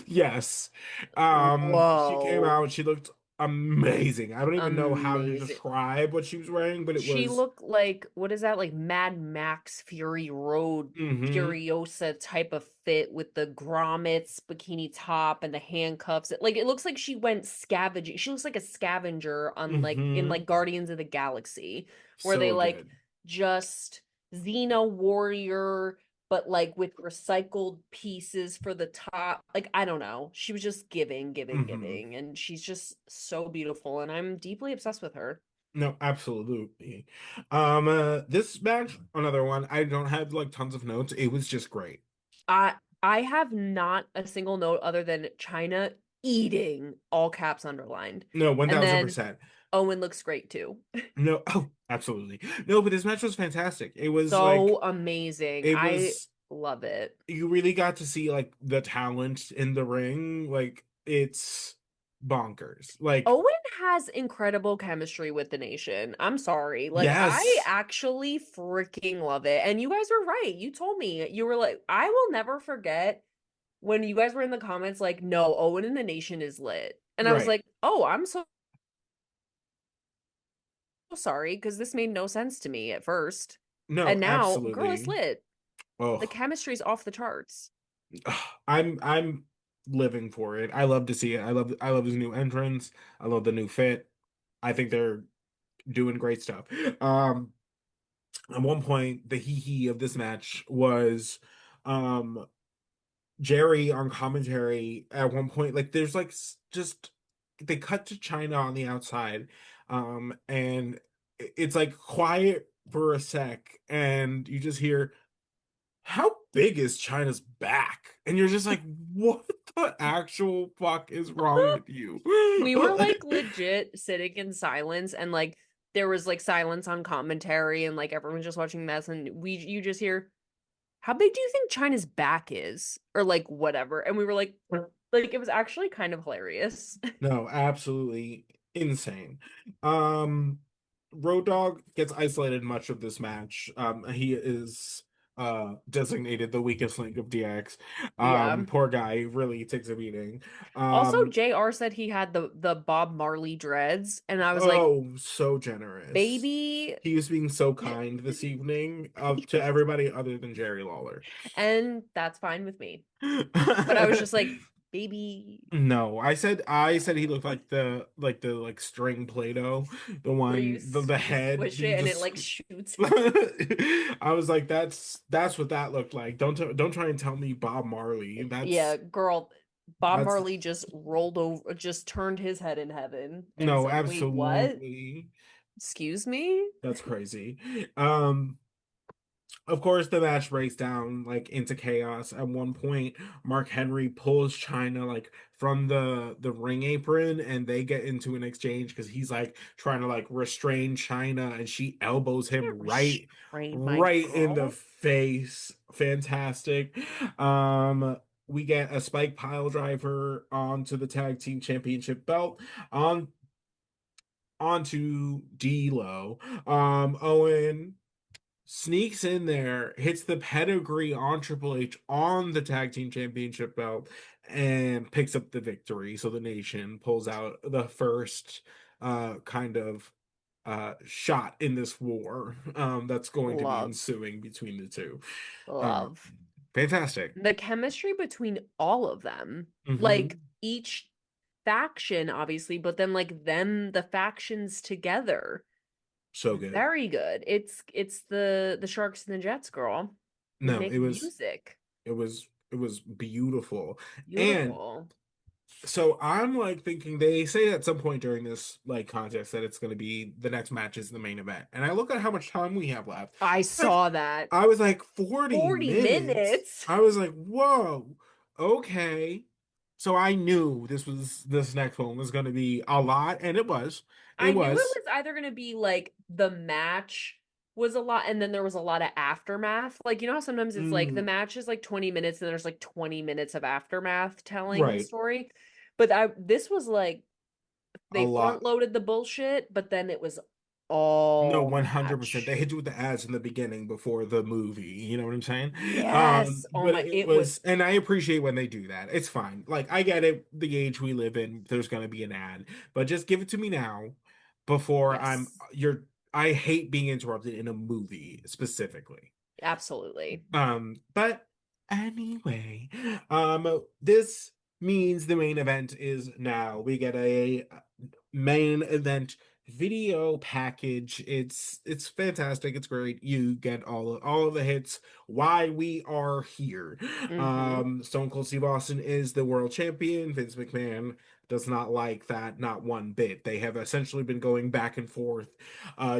Yes. She came Whoa. out, she looked amazing. I don't even know how to Amazing. describe what she was wearing, but it She was looked like what is that like Mad Max Fury Road hmm Furiosa type of fit with the grommets, bikini top, and the handcuffs. Like it looks like she went scavenging. She looks like a scavenger on like in hmm like Guardians of the Galaxy, where they so like good. just Xena warrior, but like with recycled pieces for the top. Like, I don't know. She was just giving, giving, Hmm. giving. And she's just so beautiful. And I'm deeply obsessed with her. No, absolutely. This match, another one. I don't have like tons of notes. It was just great. I have not a single note other than China eating, all caps underlined. No, And then 1000%. Owen looks great too. No, oh, absolutely. No, but this match was fantastic. It was like So amazing. it I was love it. you really got to see like the talent in the ring. Like it's bonkers. Like Owen has incredible chemistry with the nation. I'm sorry. Like, I yes, actually freaking love it. And you guys were right. You told me. You were like, I will never forget when you guys were in the comments, like, no, Owen and the nation is lit. And I was right. like, oh, I'm so sorry because this made no sense to me at first. No, And now, girl, it's absolutely. lit. The Oh, chemistry's off the charts. I'm living for it. I love to see it. I love his new entrance. I love the new fit. I think they're doing great stuff. Um, at one point, the hee hee of this match was um Jerry on commentary at one point. Like there's like just they cut to China on the outside, and it's like quiet for a sec, and you just hear how big is China's back? And you're just like, what the actual fuck is wrong with you? We were like legit sitting in silence and like there was like silence on commentary and like everyone's just watching this and we you just hear, how big do you think China's back is? Or like whatever. And we were like it was actually kind of hilarious. No, absolutely insane. Um, Road Dogg gets isolated much of this match. He is designated the weakest link of DX. Yeah. Poor guy really takes a beating. Also, Um, JR said he had the Bob Marley dreads, and I was like, oh, so generous. baby. He was being so kind this evening to everybody other than Jerry Lawler. And that's fine with me. But I was just like, baby, No, I said he looked like the like string Play-Doh, the where one the you head squish you it and it just like shoots. I was like that's what that looked like. Don't try and tell me Bob Marley. Yeah, girl, Bob That's Marley just rolled over, just turned his head in heaven and no, said, wait, what? absolutely. Excuse me? That's crazy. Um Of course, the match breaks down like into chaos. At one point, Mark Henry pulls China like from the ring apron, and they get into an exchange because he's like trying to like restrain China, and she elbows him Can't restrain my right in the girl. face. Fantastic. We get a spike pile driver onto the tag team championship belt on onto D'Lo. Owen sneaks in there, hits the pedigree on Triple H on the tag team championship belt, and picks up the victory. So the nation pulls out the first kind of shot in this war that's going to be Love, ensuing between the two. Uh, love. Fantastic. The chemistry between all of them, like Hmm. each faction, obviously, but then like them, the factions together. So good. Very good. It's the Sharks and the Jets, girl. We No, make music. it was beautiful. And Beautiful. so I'm like thinking they say at some point during this like contest that it's going to be the next match is the main event. And I look at how much time we have left. I Like saw that. I was like 40 40 minutes. minutes. I was like, "Whoa. Okay." So I knew this next one was going to be a lot and it was. It I knew it was. was either going to be like the match was a lot and then there was a lot of aftermath. Like, you know how sometimes it's like the Mm, match is like 20 minutes and there's like 20 minutes of aftermath telling the right. story. But this was like A they front lot. loaded the bullshit, but then it was No, all 100%. match. They hit you with the ads in the beginning before the movie. You know what I'm saying? Yes. Oh But my, it it was was, and I appreciate when they do that. It's fine. Like, I get it, the age we live in, there's gonna be an ad, but just give it to me now before yes. I hate being interrupted in a movie specifically. Absolutely. But anyway, this means the main event is now. We get a main event video package. It's fantastic. It's great. You get all of the hits. Why we are here. Mm-hmm. Stone Cold Steve Austin is the world champion. Vince McMahon does not like that, not one bit. They have essentially been going back and forth,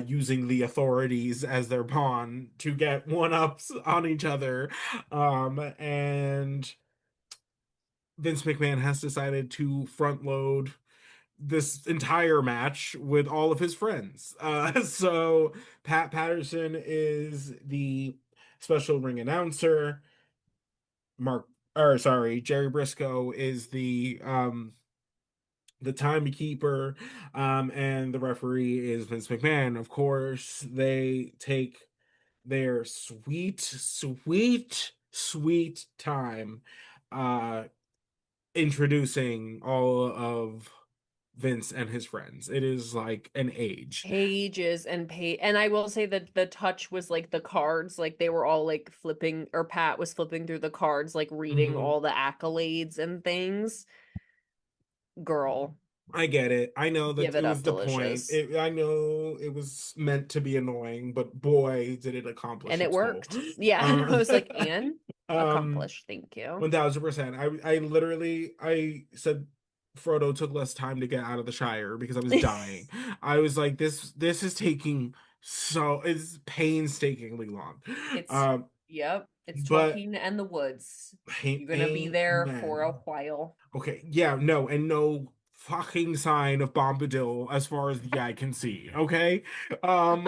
using the authorities as their pawn to get one-ups on each other. And Vince McMahon has decided to front load this entire match with all of his friends. So Patterson is the special ring announcer. Mark, or sorry, Jerry Brisco is the timekeeper, and the referee is Vince McMahon. Of course, they take their sweet time, uh, introducing all of Vince and his friends. It is like an age. Pages and and I will say that the touch was like the cards, like they were all like flipping, or Pat was flipping through the cards, like reading Mhm. all the accolades and things. Girl, I get it. I know that give it it was up the point. delicious. I know it was meant to be annoying, but boy, did it accomplish And it its goal. worked. Yeah. I Um, was like, and um, accomplished. Thank you. 1000%. I literally I said Frodo took less time to get out of the Shire because I was dying. I was like, this is taking it's painstakingly long. It's, Um, yep, it's but Tolkien and the woods. You're gonna be there for a amen. while. Okay, yeah, no, and no fucking sign of Bombadil as far as the eye can see. Okay, um,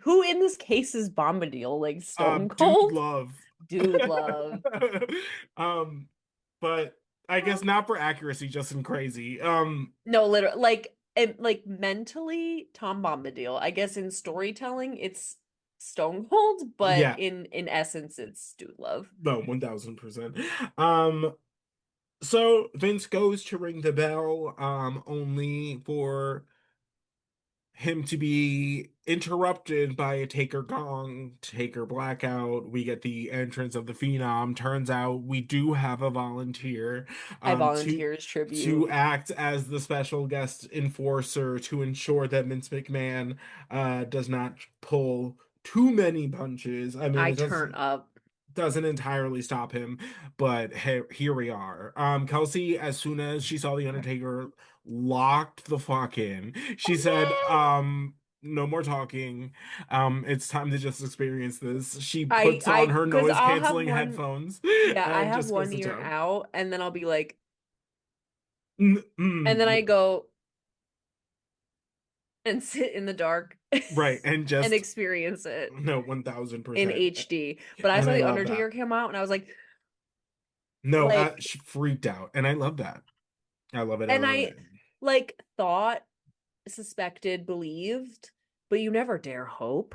Who in this case is Bombadil? Like Stone Dude Cold? Love. Dude love. um, but I guess Um, not for accuracy, just in crazy. no, literally, like mentally, Tom Bombadil. I guess in storytelling, it's Stone Cold, but Yeah, in essence, it's Dude Love. no, 1000%. Um, so Vince goes to ring the bell, only for him to be interrupted by a Taker gong, Taker blackout. We get the entrance of the Phenom. Turns out we do have a volunteer, I to volunteers tribute. act as the special guest enforcer to ensure that Vince McMahon does not pull too many punches. I mean, I it turn up. doesn't entirely stop him, but here we are. Kelsey, as soon as she saw the Undertaker, locked the fuck in. She said, no more talking. It's time to just experience this. She puts on her Because noise I'll have canceling one, headphones yeah, I and have just goes one to ear town. out, and then I'll be like, and then I Mm, go and sit in the dark right, and and just experience it no, in 1000%. HD. But I And saw I the love Undertaker that. come out, and I was No, like, she freaked out, and I love that. I love it. I and love I it. like thought, suspected, believed, but you never dare hope.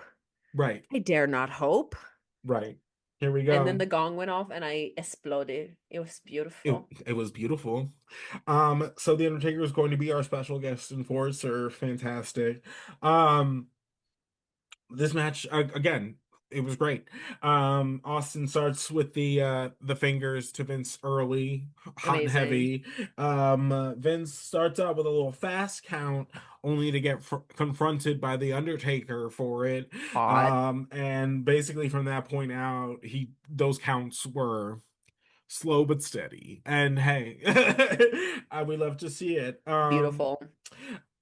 Right. I dare not hope. Right. Here we And then the go. gong went off, and I exploded. It was It beautiful. it was beautiful. So the Undertaker is going to be our special guest enforcer. Fantastic. This match again, it was great. Austin starts with the fingers to Vince early, hot and Amazing. heavy. Vince starts out with a little fast count, only to get confronted by the Undertaker for it. Hot. And basically from that point out, he those counts were slow but steady. And hey, I would love to see it. Beautiful.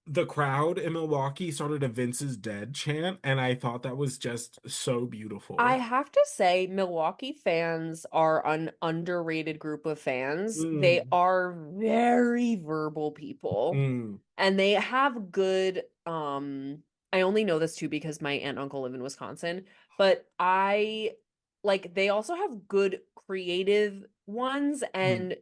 The crowd in Milwaukee started a Vince is dead chant, and I thought that was just so I beautiful. have to say, Milwaukee fans are an underrated group of fans. They Mm, are very verbal people, mm, and they have good, I only know this too because my aunt and uncle live in Wisconsin, but they also have good creative ones mm. and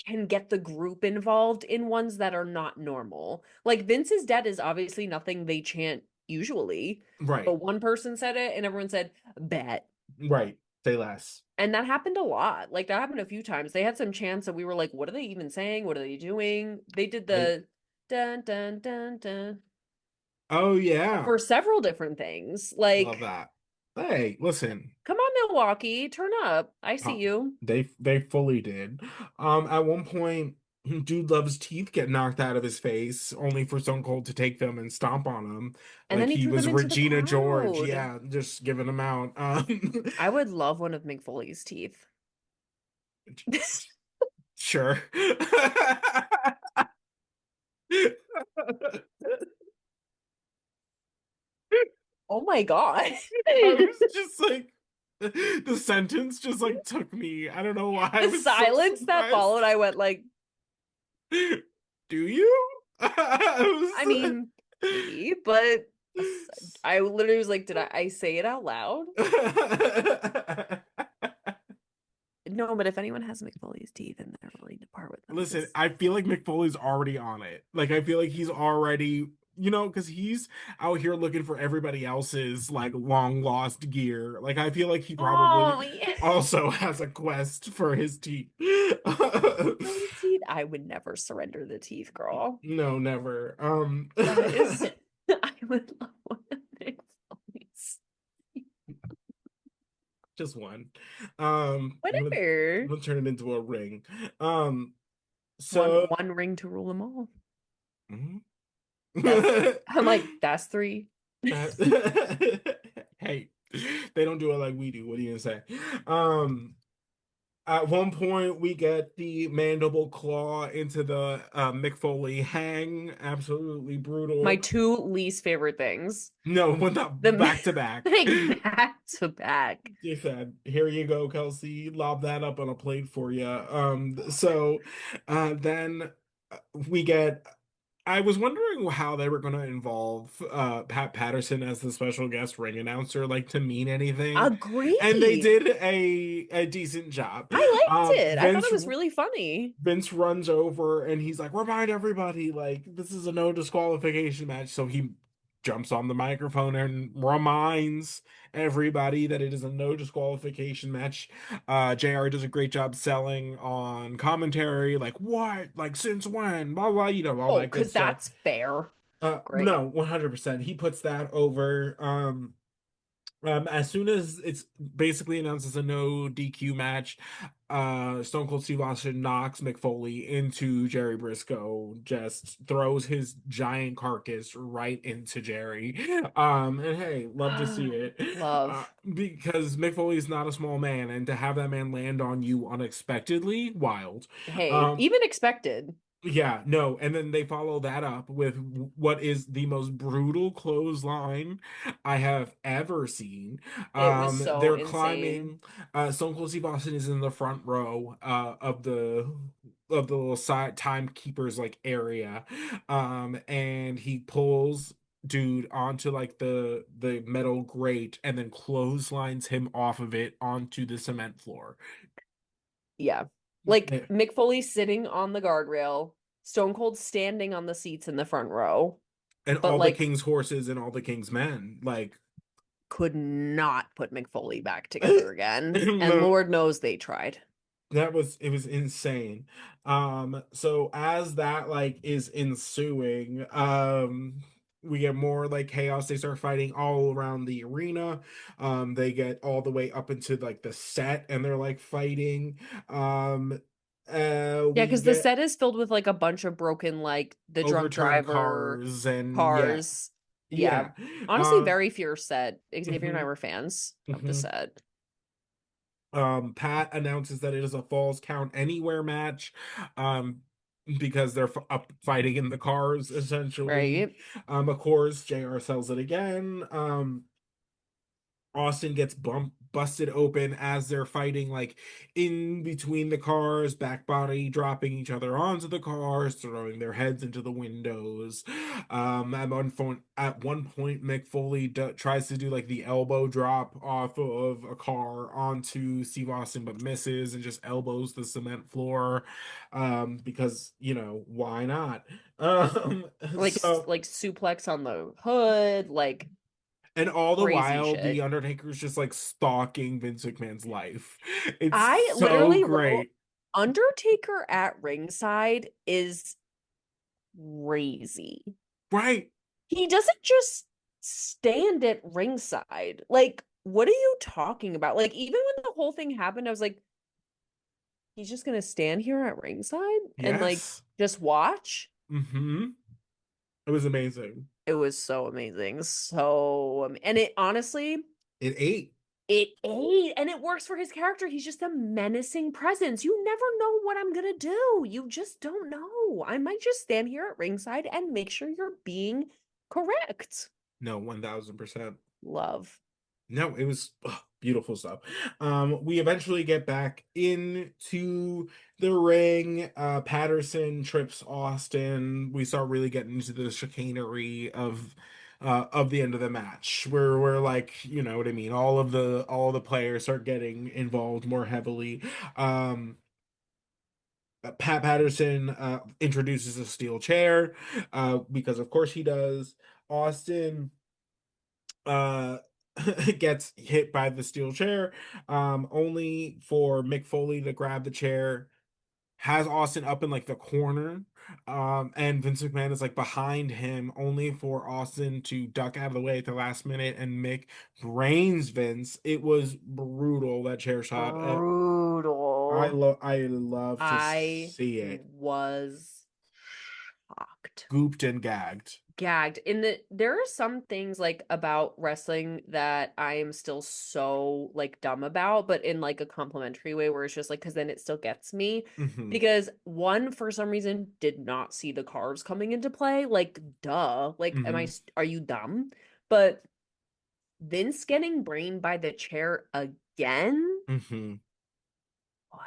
can get the group involved in ones that are not normal. Like Vince is dead is obviously nothing they chant usually, but Right, one person said it and everyone said bet. right. Say less. And that happened a lot. Like that happened a few times. They had some chants that we were like, what are they even saying? What are they doing? They did I the dun dun dun dun Oh yeah, for several different things. love Like, that. Hey, listen. come on, Milwaukee, turn up. I see Uh, you. they fully did. At one point. Dude loves teeth get knocked out of his face, only for Stone Cold to take them and stomp on him. And Like then he he threw them was into the Regina George. crowd. Yeah, just giving them out. I would love one of McFoley's teeth. Sure. Oh my God. I was just like, the sentence just like took me. I don't know why I The was so silence that followed, surprised. I went like, Do you? I I mean, maybe, but I literally was like, did I say it out loud? was. No, but if anyone has McFoley's teeth and they're willing to part with them, Listen, because I feel like McFoley's already on it. Like I feel like he's already, because he's out here looking for everybody else's like long lost gear. Like I feel like he probably oh yeah, also has a quest for his teeth. McFoley's teeth. I would never surrender the teeth, girl. No, never. That is, I would love one of McFoley's. Just one. I'm gonna, I'm Whatever. gonna turn it into a ring. Um, One so one ring to rule them all. Mhm. That's I'm like, that's three. Hey, they don't do it like we do. What are you gonna say? Um, at one point, we get the mandible claw into the Mick Foley hang. Absolutely My brutal. two least favorite things. No, went up The back to back. like back to back. They said, "Here you go, Kelsey. Lob that up on a plate for you." Then we get. I was wondering how they were going to involve Pat Patterson as the special guest ring announcer, like to mean anything, and they Agree. did a decent job. I liked it. I thought Vince it was really funny. Vince runs over and he's like, "Remind everybody, like this is a no disqualification match." So he jumps on the microphone and reminds everybody that it is a no disqualification match. JR does a great job selling on commentary, like what, like since when, blah blah, all Oh, that good because stuff. that's fair. No, Great. 100%. He puts that over. As soon as it's basically announced as a no DQ match, Stone Cold Steve Austin knocks McFoley into Jerry Brisco, just throws his giant carcass right into Jerry. And hey, love to see it. Love. Because McFoley is not a small man, and to have that man land on you unexpectedly, wild. Hey, Um, even expected. yeah, no, and then they follow that up with what is the most brutal clothesline I have ever seen. It was so They're insane. climbing. Stone Cold Steve Austin is in the front row of the little side timekeepers like area, and he pulls dude onto like the metal grate and then clotheslines him off of it onto the cement floor. Yeah. Like Mick Foley sitting on the guardrail, Stone Cold standing on the seats in the front row, And but all the like king's horses and all the king's men, like could not put Mick Foley back together again. And no, Lord knows they tried. it was insane. So as that like is ensuing, we get more like chaos. They start fighting all around the arena. They get all the way up into like the set and they're like fighting. Um, Yeah, we because the get set is filled with like a bunch of broken, like the drunk overturned driver cars and yeah, cars. Yeah. yeah. Honestly, Um, very fierce set. Xavier and I mhm, were fans of the mhm. set. Pat announces that it is a falls count anywhere match, um, because they're up fighting in the cars essentially. Right? Of course, JR sells it again. Austin gets busted open as they're fighting, like in between the cars, back body dropping each other onto the cars, throwing their heads into the windows. At one point, Mick Foley tries to do like the elbow drop off of a car onto Steve Austin, but misses and just elbows the cement floor, because why not? Um, Like so. like suplex on the hood, like And all the crazy while, the shit. Undertaker's just like stalking Vince McMahon's life. It's I so literally wrote great. Undertaker at ringside is crazy. Right. He doesn't just stand at ringside. Like, what are you talking about? Like, even when the whole thing happened, I was like, he's just gonna stand here at ringside and like Yes. just watch. Mm-hmm. It was amazing. It was so amazing. So, and it honestly, It ate. it ate and it works for his character. He's just a menacing presence. You never know what I'm gonna do. You just don't know. I might just stand here at ringside and make sure you're being correct. No, 1000%. Love. No, it was beautiful stuff. We eventually get back into the ring. Patterson trips Austin. We start really getting into the chicanery of the end of the match, where we're like, you know what I mean. All the players start getting involved more heavily. Pat Patterson introduces a steel chair, because of course he does. Austin uh gets hit by the steel chair, only for Mick Foley to grab the chair, has Austin up in like the corner, and Vince McMahon is like behind him, only for Austin to duck out of the way at the last minute, and Mick brains Vince. It was brutal, that chair shot. Brutal. I love to I see it was shocked. gooped and gagged. Gagged. There are some things like about wrestling that I am still so like dumb about, but in like a complimentary way where it's just like because then it still gets me. Hmm. Because one, for some reason, did not see the carbs coming into play. Like, duh. Like, Hmm. are you dumb? But Vince getting brained by the chair again? Hmm. Wow.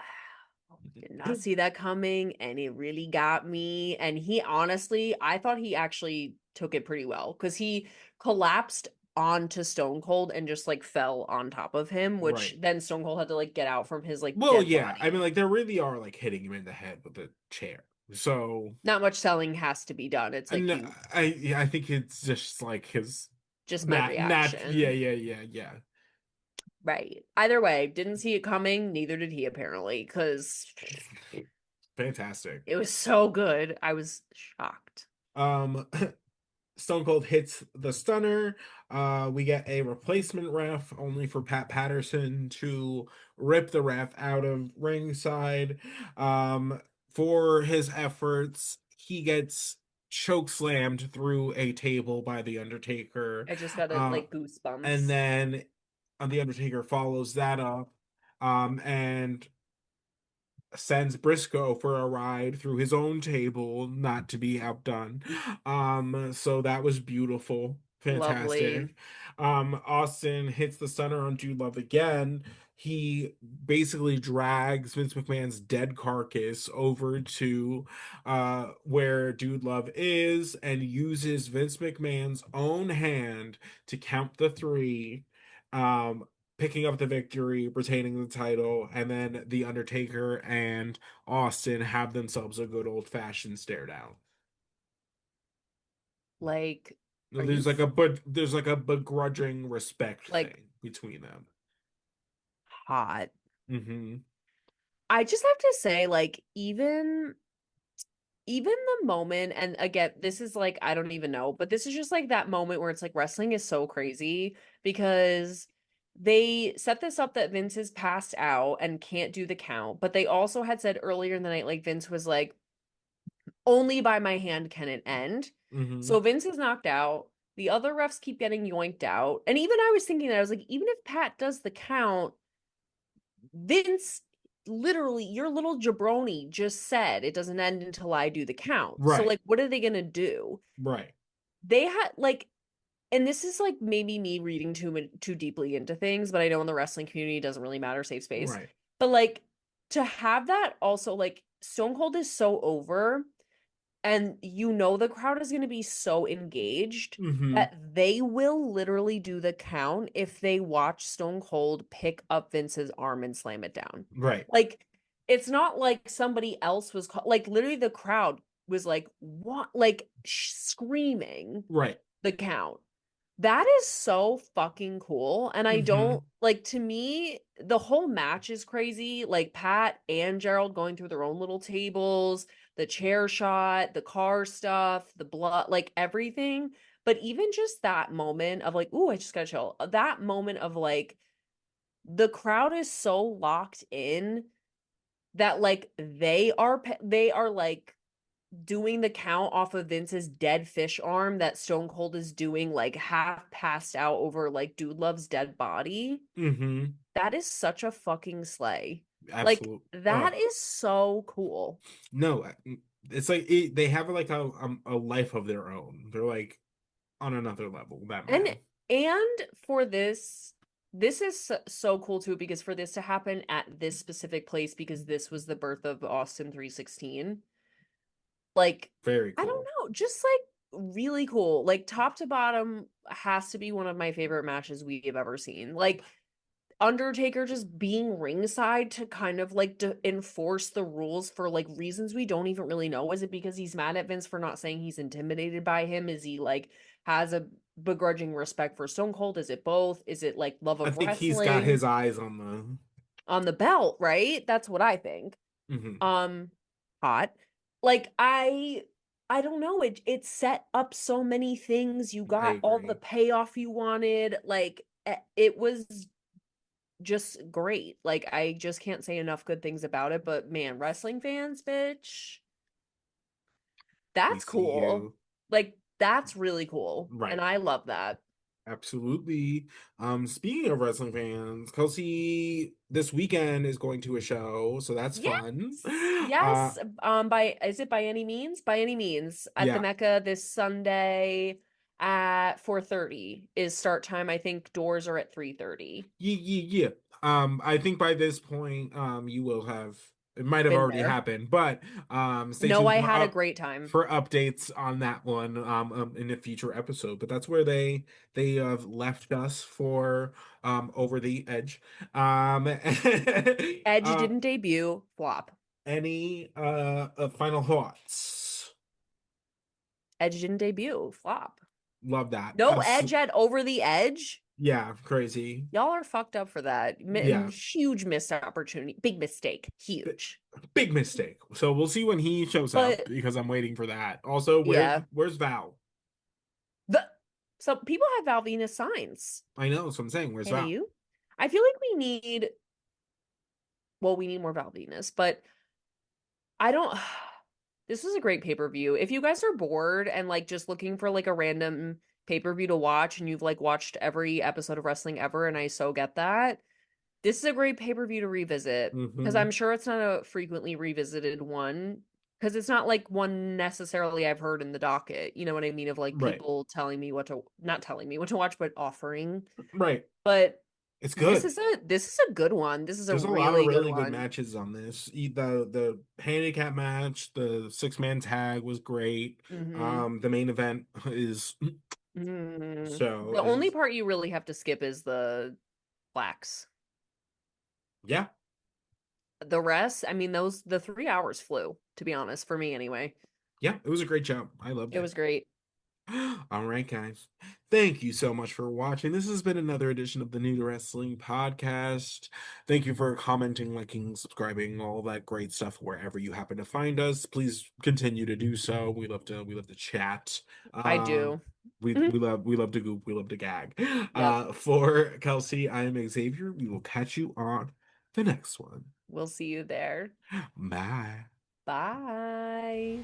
Did not see that coming, and it really got me. And he honestly, I thought he actually took it pretty well because he collapsed onto Stone Cold and just like fell on top of him, which Right. then Stone Cold had to like get out from his like Well, dead yeah. I mean, body. like they really are like hitting him in the head with a chair. So, Not much selling has to be done. It's like and you yeah, I think it's just like his just my nat. Yeah, reaction. yeah, yeah, yeah. Right. Either way, didn't see it coming, neither did he apparently, because Fantastic. it was so good. I was shocked. Um, Stone Cold hits the stunner. We get a replacement ref, only for Pat Patterson to rip the ref out of ringside. Um, for his efforts, he gets choke slammed through a table by the Undertaker. I just got it Uh, like and goosebumps. then the Undertaker follows that up, and sends Brisco for a ride through his own table, not to be outdone. So that was beautiful. Lovely. Fantastic. Austin hits the stunner on Jude Love again. He basically drags Vince McMahon's dead carcass over to where Dude Love is, and uses Vince McMahon's own hand to count the three. Um, Picking up the victory, retaining the title, and then The Undertaker and Austin have themselves a good old fashioned stare down. Like, are you There's like a but there's like a begrudging respect like thing between them. hot? Hmm. I just have to say, like, even the moment, and again, this is like, I don't even know, but this is just like that moment where it's like wrestling is so crazy because they set this up that Vince is passed out and can't do the count, but they also had said earlier in the night, like Vince was like, only by my hand can it end. Hmm. So Vince is knocked out. The other refs keep getting yoinked out. And even I was thinking that I was like, even if Pat does the count, Vince, literally, your little jabroni just said it doesn't end until I do the count. So, Right. like, what are they going to do? Right. They had, like, and this is like maybe me reading too deeply into things, but I know in the wrestling community it doesn't really matter, safe space. Right. But like to have that also, like Stone Cold is so over, and you know the crowd is going to be so engaged Hmm. that they will literally do the count if they watch Stone Cold pick up Vince's arm and slam it down. Right. Like it's not like somebody else was like literally the crowd was like what like screaming Right. the count. That is so fucking cool. And I don't Hmm. like to me, the whole match is crazy. Like Pat and Gerald going through their own little tables, the chair shot, the car stuff, the blood, like everything. But even just that moment of like, ooh, I just got chill. That moment of like the crowd is so locked in that like they are like doing the count off of Vince's dead fish arm that Stone Cold is doing like half passed out over like Dude Love's dead body. Mm-hmm. That is such a fucking slay. Like Absolute. that is so cool. No, it's like they have like a life of their own. They're like on another level. That And man. for this is so cool too because for this to happen at this specific place because this was the birth of Austin 316. Like Very I don't cool. know, just like really cool. Like top to bottom has to be one of my favorite matches we have ever seen. Like Undertaker just being ringside to kind of like to enforce the rules for like reasons we don't even really know. Is it because he's mad at Vince for not saying he's intimidated by him? Is he like has a begrudging respect for Stone Cold? Is it both? Is it like love I of think he's got wrestling his eyes on the. on the belt, right? That's what I think. Mhm. Um, hot. Like I don't know. It set up so many things. You I got all the agree. payoff you wanted. Like it was just great. Like I just can't say enough good things about it, but man, wrestling fans, bitch, We that's see cool. you. Like that's really cool. And Right. I love that. Absolutely. Speaking of wrestling fans, Kelsey this weekend is going to a show, so that's fun. Yes. Yes. By is it by any means? By any means. At the Yeah. Mecca this Sunday at 4:30 is start time. I think doors are at 3:30. Yeah. I think by this point, you will have it might have Been already there. happened, but stay No, tuned I for had a great time. updates on that one in a future episode. But that's where they have left us for Over the Edge. Edge uh didn't debut. Flop. any final thoughts? Edge didn't debut. Flop. Love that. No Edge at Over the Edge. Yeah, crazy. Y'all are fucked up for that. Yeah. Huge missed opportunity. Big mistake. B- Huge. Big mistake. So we'll see when he shows up But because I'm waiting for that. Also, yeah. where's Val? The so people have Val Venus signs. I know, so I'm saying, where's Hey Val? you. I feel like we need more Val Venus, but I don't this was a great pay-per-view. If you guys are bored and like just looking for like a random pay-per-view to watch and you've like watched every episode of wrestling ever, and I so get that, this is a great pay-per-view to revisit because Hmm. I'm sure it's not a frequently revisited one because it's not like one necessarily I've heard in the docket. You know what I mean? Of like Right. people telling me what to not telling me what to watch, but offering. Right. But It's this good. is a good one. This is a There's a lot of really good really good one. matches on this. The handicap match, the six-man tag was great. Hmm The main event is so The only is part you really have to skip is the blacks. yeah, The rest, I mean, the 3 hours flew, to be honest, for me anyway. yeah, it was a great job. I loved It it. was great. All right, guys. Thank you so much for watching. This has been another edition of the New to Wrestling podcast. Thank you for commenting, liking, subscribing, all that great stuff wherever you happen to find us. Please continue to do so. We love to chat. I Um, do. we love to goop. We love to gag. Yep. For Kelsey, I am Xavier. We will catch you on the next one. We'll see you there. Bye. Bye.